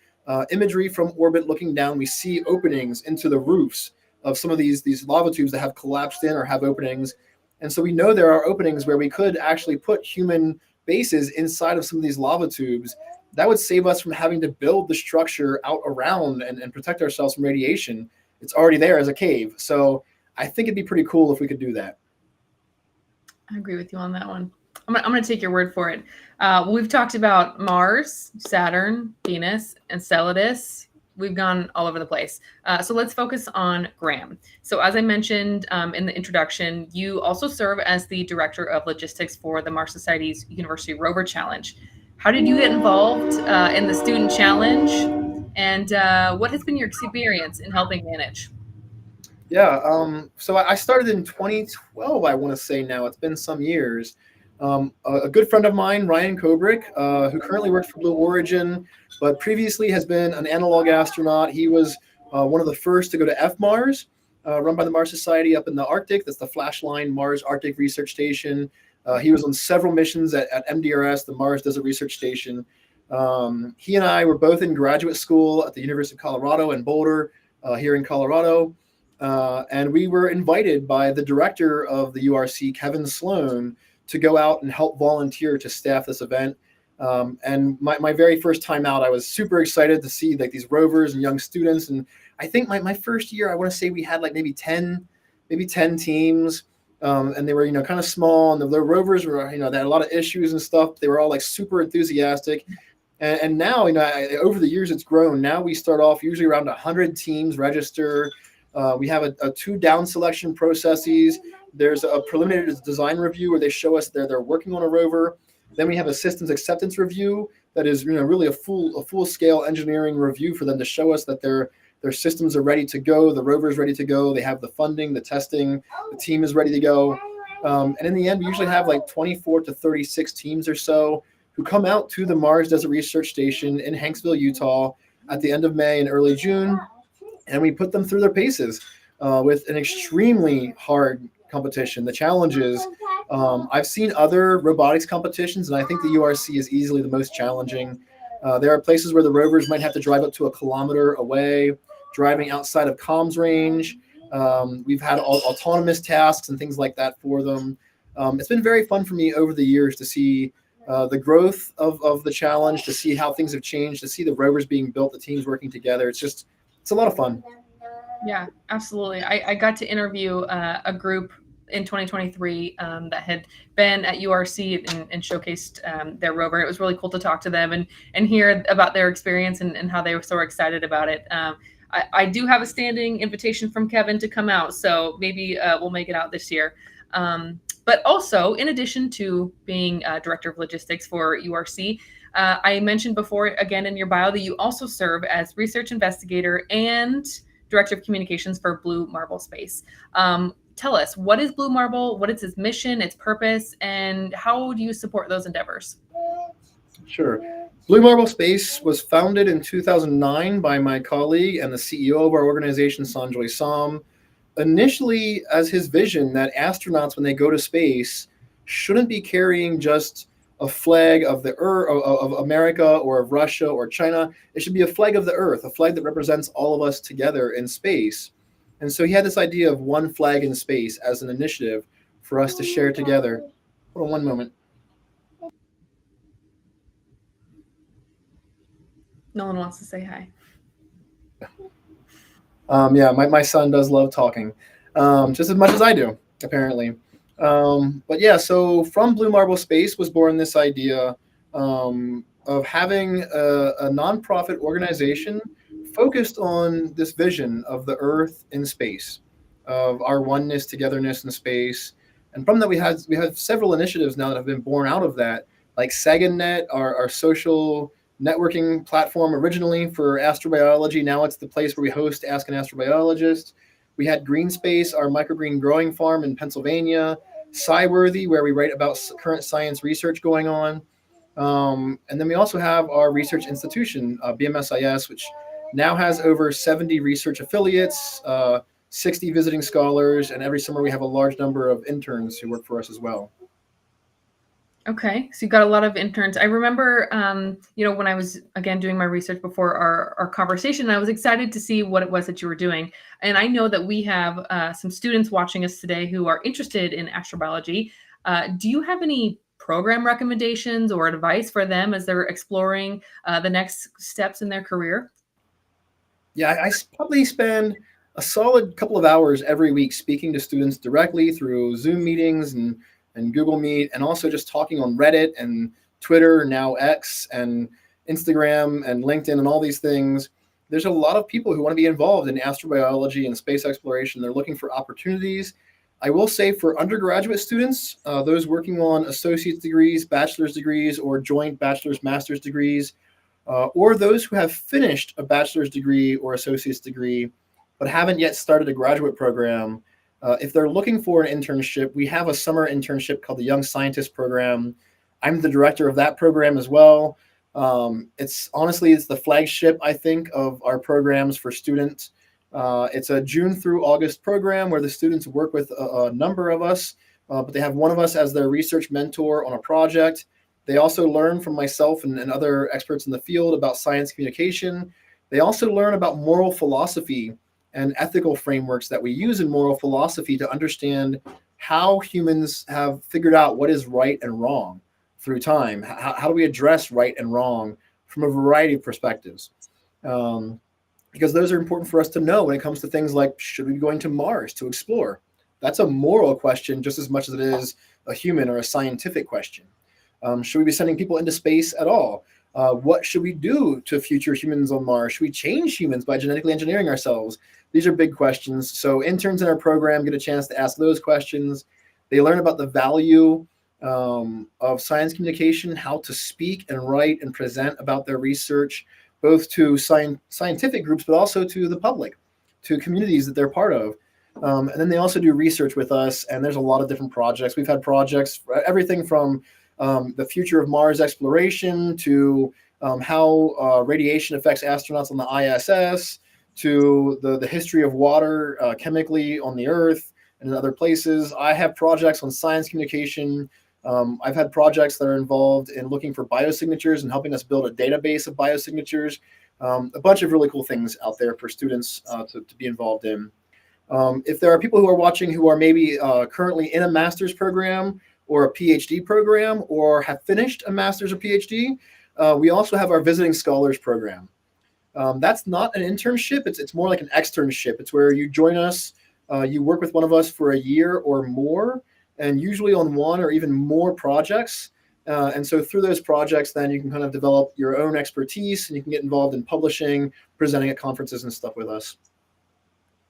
S2: imagery from orbit looking down. We see openings into the roofs of some of these lava tubes that have collapsed in or have openings. And so we know there are openings where we could actually put human bases inside of some of these lava tubes. That would save us from having to build the structure out around and protect ourselves from radiation. It's already there as a cave. So I think it'd be pretty cool if we could do that.
S1: I agree with you on that one. I'm going to take your word for it. We've talked about Mars, Saturn, Venus, Enceladus. We've gone all over the place. So let's focus on Graham. So as I mentioned in the introduction, you also serve as the Director of Logistics for the Mars Society's University Rover Challenge. How did you get involved in the Student Challenge? And what has been your experience in helping manage?
S2: Yeah, so I started in 2012, I want to say now. It's been some years. A good friend of mine, Ryan Kobrick, who currently works for Blue Origin, but previously has been an analog astronaut. He was one of the first to go to FMars, run by the Mars Society up in the Arctic. That's the Flashline Mars Arctic Research Station. He was on several missions at MDRS, the Mars Desert Research Station. He and I were both in graduate school at the University of Colorado in Boulder, here in Colorado. And we were invited by the director of the URC, Kevin Sloan, to go out and help volunteer to staff this event. And my very first time out, I was super excited to see like these rovers and young students. And I think my first year, I want to say we had like maybe 10 teams. And they were, kind of small, and the rovers were, they had a lot of issues and stuff. They were all like super enthusiastic. And now, over the years, it's grown. Now we start off usually around 100 teams register. We have a 2 down selection processes. There's a preliminary design review where they show us they're working on a rover. Then we have a systems acceptance review that is really a full scale engineering review for them to show us that their systems are ready to go, the rover is ready to go, they have the funding, the testing, the team is ready to go. And in the end, we usually have like 24 to 36 teams or so who come out to the Mars Desert Research Station in Hanksville, Utah at the end of May and early June. And we put them through their paces with an extremely hard competition. The challenges, I've seen other robotics competitions, and I think the URC is easily the most challenging. There are places where the rovers might have to drive up to 1 kilometer away, driving outside of comms range. We've had autonomous tasks and things like that for them. It's been very fun for me over the years to see the growth of the challenge, to see how things have changed, to see the rovers being built, the teams working together. It's a lot of fun.
S1: Yeah, absolutely. I got to interview a group in 2023 that had been at URC and showcased their rover. It was really cool to talk to them and hear about their experience and how they were so excited about it. I do have a standing invitation from Kevin to come out, so maybe we'll make it out this year. But also, in addition to being Director of Logistics for URC, I mentioned before, again, in your bio, that you also serve as research investigator and Director of Communications for Blue Marble Space. Tell us, what is Blue Marble? What is its mission, its purpose, and how do you support those endeavors?
S2: Sure. Blue Marble Space was founded in 2009 by my colleague and the CEO of our organization, Sanjoy Sam, initially as his vision that astronauts, when they go to space, shouldn't be carrying just a flag of the Earth, of America or of Russia or China. It should be a flag of the Earth, a flag that represents all of us together in space. And so he had this idea of one flag in space as an initiative for us to share together. Hold on one moment.
S1: Nolan wants to say hi.
S2: Yeah, my son does love talking, just as much as I do, apparently. But yeah, so from Blue Marble Space was born this idea of having a nonprofit organization focused on this vision of the Earth in space, of our oneness, togetherness in space. And from that, we have several initiatives now that have been born out of that, like SaganNet, our social networking platform originally for astrobiology. Now it's the place where we host Ask an Astrobiologist. We had Green Space, our microgreen growing farm in Pennsylvania. SciWorthy, where we write about current science research going on. And then we also have our research institution, BMSIS, which now has over 70 research affiliates, 60 visiting scholars, and every summer we have a large number of interns who work for us as well.
S1: Okay, so you got a lot of interns. I remember, when I was, again, doing my research before our conversation, I was excited to see what it was that you were doing. And I know that we have some students watching us today who are interested in astrobiology. Do you have any program recommendations or advice for them as they're exploring the next steps in their career?
S2: Yeah, I probably spend a solid couple of hours every week speaking to students directly through Zoom meetings and Google Meet, and also just talking on Reddit and Twitter, now X, and Instagram and LinkedIn and all these things. There's a lot of people who want to be involved in astrobiology and space exploration. They're looking for opportunities. I will say for undergraduate students, those working on associate's degrees, bachelor's degrees, or joint bachelor's, master's degrees, or those who have finished a bachelor's degree or associate's degree, but haven't yet started a graduate program, if they're looking for an internship, we have a summer internship called the Young Scientist Program. I'm the director of that program as well. It's the flagship, I think, of our programs for students. It's a June through August program where the students work with a number of us, but they have one of us as their research mentor on a project. They also learn from myself and other experts in the field about science communication. They also learn about moral philosophy and ethical frameworks that we use in moral philosophy to understand how humans have figured out what is right and wrong through time. How do we address right and wrong from a variety of perspectives? Because those are important for us to know when it comes to things like, should we be going to Mars to explore? That's a moral question just as much as it is a human or a scientific question. Should we be sending people into space at all? What should we do to future humans on Mars? Should we change humans by genetically engineering ourselves? These are big questions. So interns in our program get a chance to ask those questions. They learn about the value of science communication, how to speak and write and present about their research, both to scientific groups, but also to the public, to communities that they're part of. And then they also do research with us, and there's a lot of different projects. We've had projects, everything from the future of Mars exploration to how radiation affects astronauts on the ISS, to the history of water chemically on the Earth and in other places. I have projects on science communication. I've had projects that are involved in looking for biosignatures and helping us build a database of biosignatures. A bunch of really cool things out there for students to be involved in. If there are people who are watching who are maybe currently in a master's program or a PhD program or have finished a master's or PhD, we also have our visiting scholars program. That's not an internship. It's more like an externship. It's where you join us, you work with one of us for a year or more, and usually on one or even more projects. And so through those projects, then you can kind of develop your own expertise and you can get involved in publishing, presenting at conferences and stuff with us.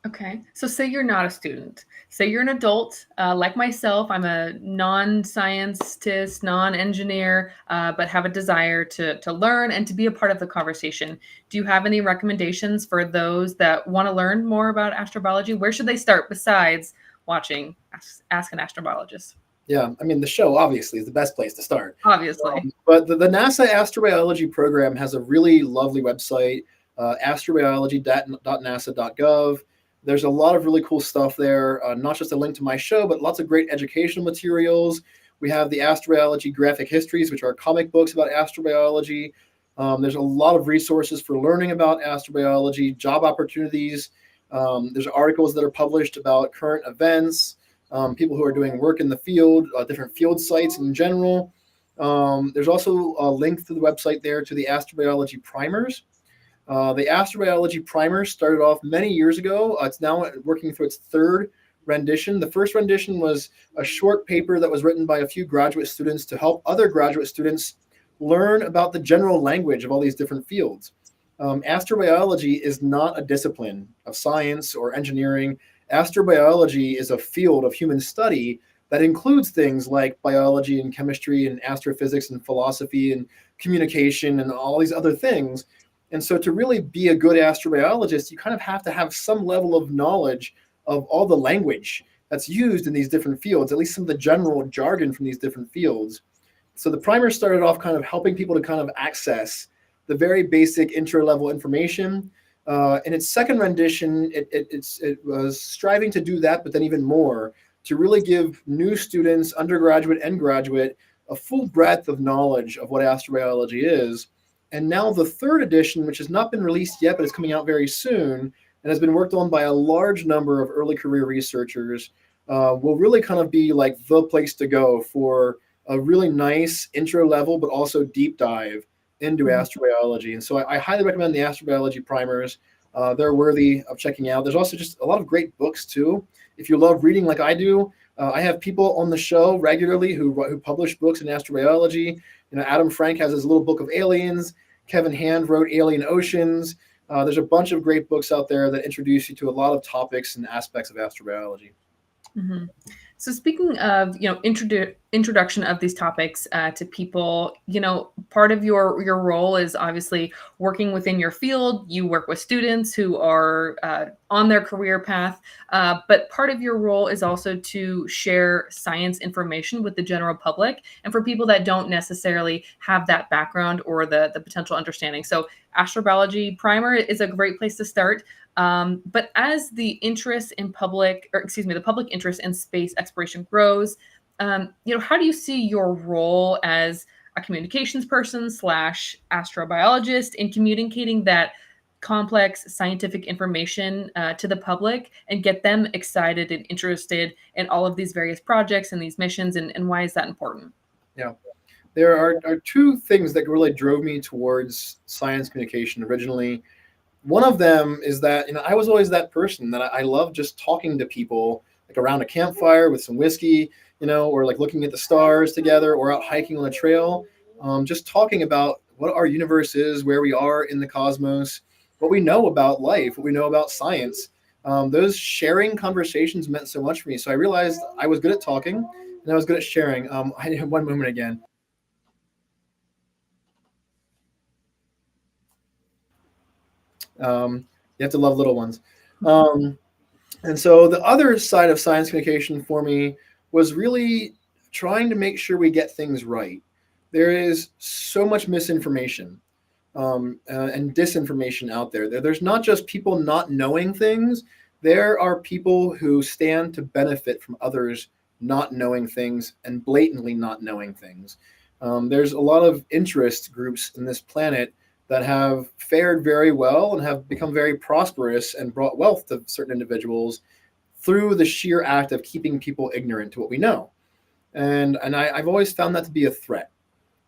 S1: Okay. So say you're not a student. Say you're an adult, like myself. I'm a non-scientist, non-engineer, but have a desire to learn and to be a part of the conversation. Do you have any recommendations for those that want to learn more about astrobiology? Where should they start besides watching Ask an Astrobiologist?
S2: Yeah, I mean, the show obviously is the best place to start.
S1: Obviously.
S2: But the NASA astrobiology program has a really lovely website, astrobiology.nasa.gov. There's a lot of really cool stuff there, not just a link to my show, but lots of great educational materials. We have the astrobiology graphic histories, which are comic books about astrobiology. There's a lot of resources for learning about astrobiology, job opportunities. There's articles that are published about current events, people who are doing work in the field, different field sites in general. There's also a link to the website there to the astrobiology primers. The astrobiology primer started off many years ago. It's now working through its third rendition. The first rendition was a short paper that was written by a few graduate students to help other graduate students learn about the general language of all these different fields. Astrobiology is not a discipline of science or engineering. Astrobiology is a field of human study that includes things like biology and chemistry and astrophysics and philosophy and communication and all these other things. And so to really be a good astrobiologist, you kind of have to have some level of knowledge of all the language that's used in these different fields, at least some of the general jargon from these different fields. So the primer started off kind of helping people to kind of access the very basic intro level information. In its second rendition, it was striving to do that, but then even more, to really give new students, undergraduate and graduate, a full breadth of knowledge of what astrobiology is. And now the third edition, which has not been released yet, but is coming out very soon, and has been worked on by a large number of early career researchers, will really kind of be like the place to go for a really nice intro level, but also deep dive into astrobiology. And so I highly recommend the astrobiology primers. They're worthy of checking out. There's also just a lot of great books too. If you love reading like I do, I have people on the show regularly who publish books in astrobiology. Adam Frank has his little book of aliens. Kevin Hand wrote Alien Oceans. There's a bunch of great books out there that introduce you to a lot of topics and aspects of astrobiology.
S1: Mm-hmm. So speaking of, introduction of these topics to people, part of your role is obviously working within your field. You work with students who are on their career path, but part of your role is also to share science information with the general public and for people that don't necessarily have that background or the potential understanding. So Astrobiology Primer is a great place to start. But as the interest in the public interest in space exploration grows, how do you see your role as a communications person / astrobiologist in communicating that complex scientific information to the public and get them excited and interested in all of these various projects and these missions, and why is that important?
S2: Yeah. There are two things that really drove me towards science communication originally. One of them is that I was always that person that I love just talking to people, like around a campfire with some whiskey, or like looking at the stars together, or out hiking on a trail, just talking about what our universe is, where we are in the cosmos, what we know about life, what we know about science. Those sharing conversations meant so much for me. So I realized I was good at talking and I was good at sharing. I had one moment again. You have to love little ones. And so the other side of science communication for me was really trying to make sure we get things right. There is so much misinformation and disinformation out there. There's not just people not knowing things. There are people who stand to benefit from others not knowing things and blatantly not knowing things. There's a lot of interest groups in this planet that have fared very well and have become very prosperous and brought wealth to certain individuals through the sheer act of keeping people ignorant to what we know. And I've always found that to be a threat.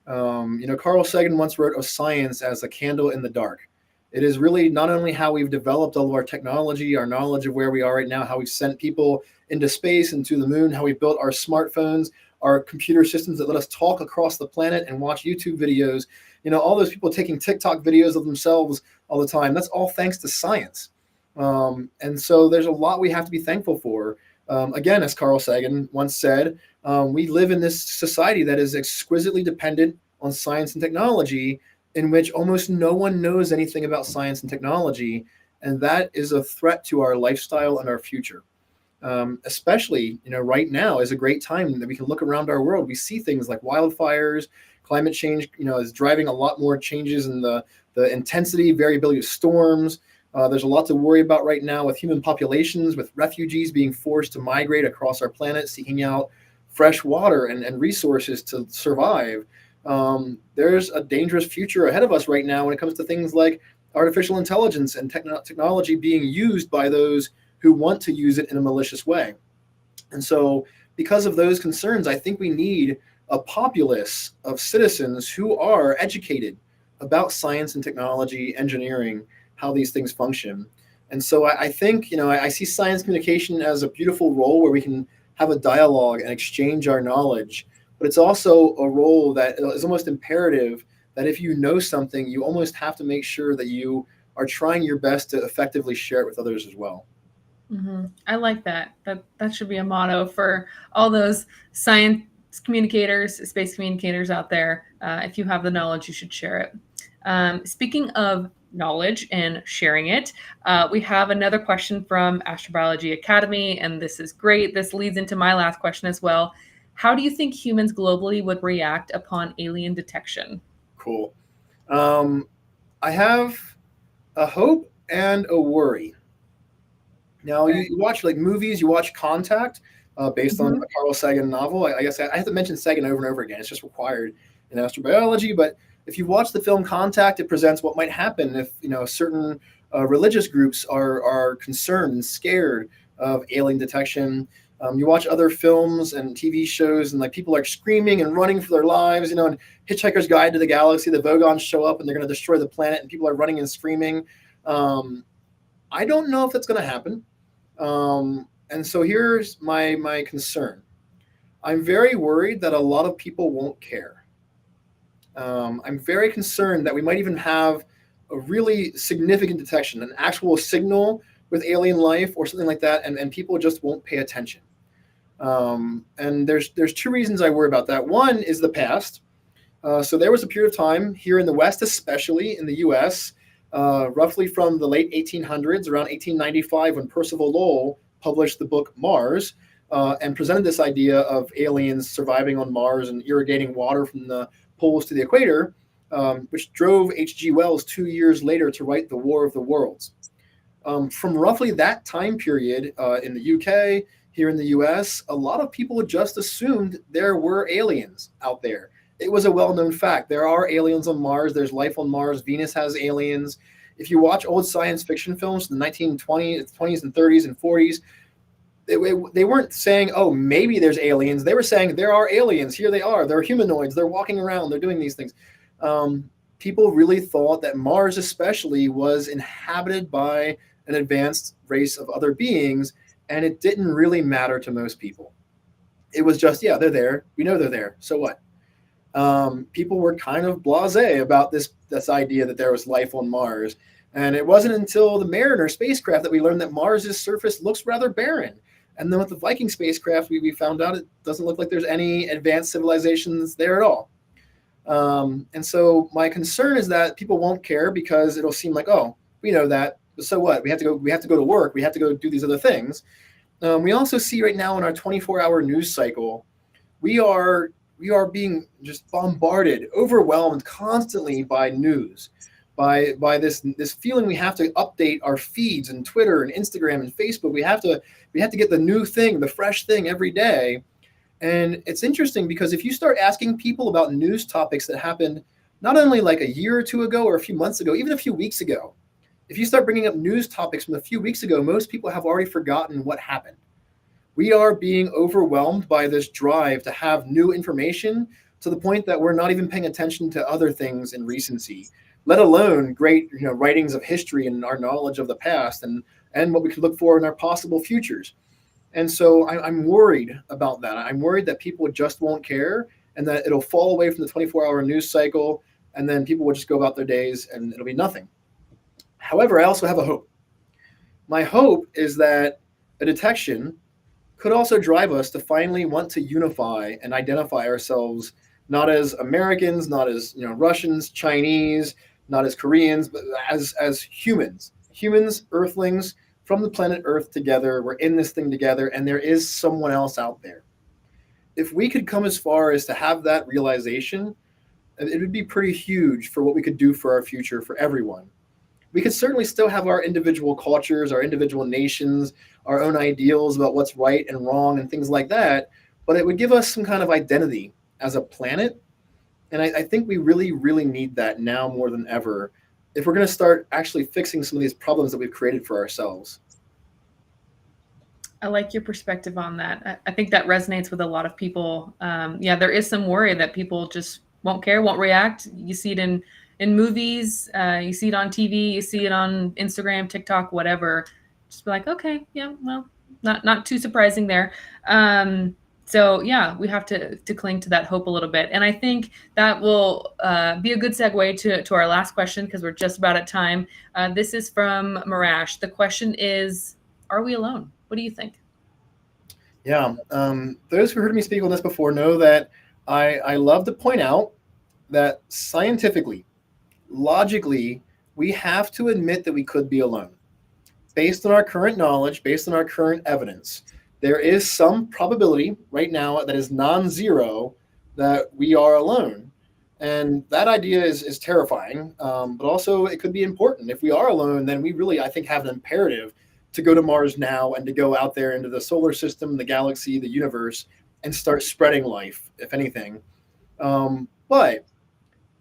S2: Carl Sagan once wrote of science as a candle in the dark. It is really not only how we've developed all of our technology, our knowledge of where we are right now, how we've sent people into space and to the moon, how we built our smartphones, our computer systems that let us talk across the planet and watch YouTube videos. All those people taking TikTok videos of themselves all the time. That's all thanks to science. And so there's a lot we have to be thankful for. Again, as Carl Sagan once said, we live in this society that is exquisitely dependent on science and technology, in which almost no one knows anything about science and technology. And that is a threat to our lifestyle and our future. Especially, right now is a great time that we can look around our world. We see things like wildfires, climate change, is driving a lot more changes in the intensity, variability of storms. There's a lot to worry about right now with human populations, with refugees being forced to migrate across our planet, seeking out fresh water and resources to survive. There's a dangerous future ahead of us right now when it comes to things like artificial intelligence and technology being used by those who want to use it in a malicious way. And so because of those concerns, I think we need a populace of citizens who are educated about science and technology, engineering, how these things function. And so I think, I see science communication as a beautiful role where we can have a dialogue and exchange our knowledge. But it's also a role that is almost imperative that if you know something, you almost have to make sure that you are trying your best to effectively share it with others as well.
S1: Mm-hmm. I like that. That should be a motto for all those science communicators, space communicators out there. If you have the knowledge, you should share it. Speaking of knowledge and sharing it, we have another question from Astrobiology Academy, and this is great. This leads into my last question as well. How do you think humans globally would react upon alien detection?
S2: Cool. I have a hope and a worry. Now, you watch like movies, you watch Contact, based on a Carl Sagan novel. I guess I have to mention Sagan over and over again. It's just required in astrobiology. But if you watch the film Contact, it presents what might happen if certain religious groups are concerned and scared of alien detection. You watch other films and TV shows, and like people are screaming and running for their lives. And Hitchhiker's Guide to the Galaxy, the Vogons show up and they're going to destroy the planet, and people are running and screaming. I don't know if that's going to happen. And so here's my concern. I'm very worried that a lot of people won't care. I'm very concerned that we might even have a really significant detection, an actual signal with alien life or something like that, and people just won't pay attention. And there's two reasons I worry about that. One is the past. So there was a period of time here in the West, especially in the U.S., roughly from the late 1800s, around 1895, when Percival Lowell published the book Mars and presented this idea of aliens surviving on Mars and irrigating water from the poles to the equator, which drove H.G. Wells 2 years later to write The War of the Worlds. From roughly that time period in the UK, here in the US, a lot of people just assumed there were aliens out there. It was a well-known fact. There are aliens on Mars. There's life on Mars. Venus has aliens. If you watch old science fiction films from the 1920s and 30s and 40s, they weren't saying, oh, maybe there's aliens. They were saying there are aliens. Here they are. They're humanoids. They're walking around. They're doing these things. People really thought that Mars especially was inhabited by an advanced race of other beings, and it didn't really matter to most people. It was just, yeah, they're there. We know they're there. So what? People were kind of blasé about this idea that there was life on Mars. And it wasn't until the Mariner spacecraft that we learned that Mars's surface looks rather barren. And then with the Viking spacecraft, we found out it doesn't look like there's any advanced civilizations there at all. And so my concern is that people won't care because it'll seem like, oh, we know that. So what? We have to go to work. We have to go do these other things. We also see right now in our 24-hour news cycle, we are being just bombarded, overwhelmed constantly by news, by this feeling we have to update our feeds and Twitter and Instagram and Facebook. We have to get the new thing, the fresh thing every day. And it's interesting because if you start asking people about news topics that happened not only like a year or two ago or a few months ago, even a few weeks ago, if you start bringing up news topics from a few weeks ago, most people have already forgotten what happened. We are being overwhelmed by this drive to have new information to the point that we're not even paying attention to other things in recency, let alone great writings of history and our knowledge of the past and what we could look for in our possible futures. And so I'm worried about that. I'm worried that people just won't care and that it'll fall away from the 24-hour news cycle, and then people will just go about their days and it'll be nothing. However, I also have a hope. My hope is that a detection could also drive us to finally want to unify and identify ourselves not as Americans, not as Russians, Chinese, not as Koreans, but as humans, Earthlings from the planet Earth together. We're in this thing together, and there is someone else out there. If we could come as far as to have that realization, it would be pretty huge for what we could do for our future, for everyone. We could certainly still have our individual cultures, our individual nations, our own ideals about what's right and wrong and things like that, but it would give us some kind of identity as a planet. And I think we really, really need that now more than ever if we're going to start actually fixing some of these problems that we've created for ourselves.
S1: I like your perspective on that. I think that resonates with a lot of people. Yeah, there is some worry that people just won't care, won't react. You see it in movies, you see it on TV, you see it on Instagram, TikTok, whatever. Just be like, okay, yeah, well, not too surprising there. So yeah, we have to cling to that hope a little bit. And I think that will be a good segue to our last question, because we're just about at time. This is from Marash. The question is, are we alone? What do you think?
S2: Yeah, those who heard me speak on this before know that I love to point out that scientifically, logically, we have to admit that we could be alone. Based on our current knowledge, based on our current evidence, there is some probability right now that is non-zero that we are alone. And that idea is terrifying, but also it could be important. If we are alone, then we really, I think, have an imperative to go to Mars now and to go out there into the solar system, the galaxy, the universe, and start spreading life, if anything. But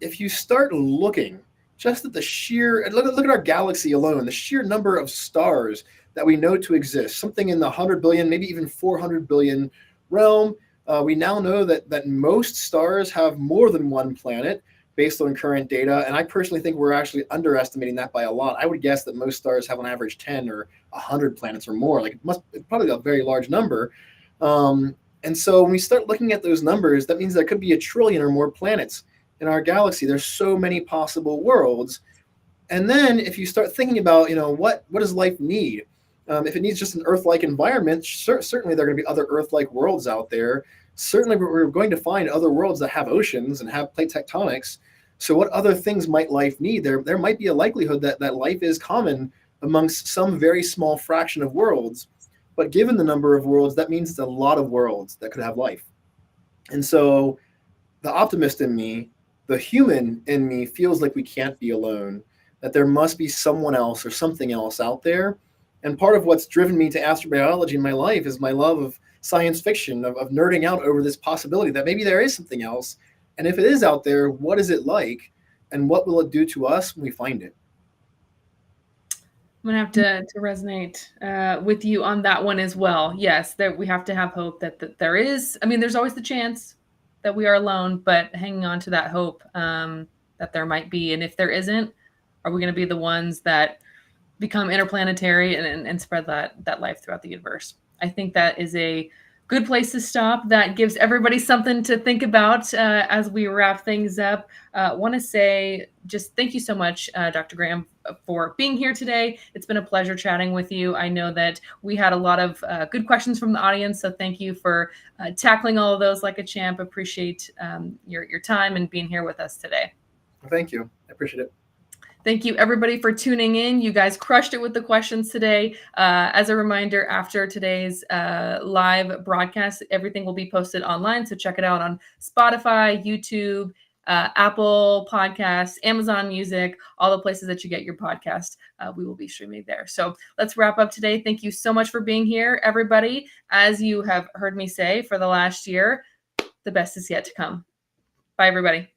S2: if you start looking just at the sheer, look at our galaxy alone, the sheer number of stars that we know to exist, something in the 100 billion, maybe even 400 billion realm. We now know that most stars have more than one planet. based on current data. And I personally think we're actually underestimating that by a lot. I would guess that most stars have on average 10 or 100 planets or more. Like it's probably a very large number. And so when we start looking at those numbers, that means there could be 1 trillion or more planets in our galaxy. There's so many possible worlds. And then if you start thinking about, what does life need? If it needs just an Earth-like environment, certainly there are going to be other Earth-like worlds out there. Certainly we're going to find other worlds that have oceans and have plate tectonics. So what other things might life need? There might be a likelihood that life is common amongst some very small fraction of worlds. But given the number of worlds, that means it's a lot of worlds that could have life. And so the optimist in me, the human in me, feels like we can't be alone, that there must be someone else or something else out there. And part of what's driven me to astrobiology in my life is my love of science fiction, of nerding out over this possibility that maybe there is something else. And if it is out there, what is it like? And what will it do to us when we find it?
S1: I'm going to have to resonate with you on that one as well. Yes, that we have to have hope that there is. I mean, there's always the chance that we are alone, but hanging on to that hope that there might be. And if there isn't, are we going to be the ones that become interplanetary and spread that life throughout the universe? I think that is a good place to stop. That gives everybody something to think about as we wrap things up. Want to say just thank you so much, Dr. Graham, for being here today. It's been a pleasure chatting with you. I know that we had a lot of good questions from the audience, so thank you for tackling all of those like a champ. Appreciate your time and being here with us today.
S2: Thank you. I appreciate it.
S1: Thank you, everybody, for tuning in. You guys crushed it with the questions today. As a reminder, after today's live broadcast, everything will be posted online. So check it out on Spotify, YouTube, Apple Podcasts, Amazon Music, all the places that you get your podcast. We will be streaming there. So let's wrap up today. Thank you so much for being here, everybody. As you have heard me say for the last year, the best is yet to come. Bye, everybody.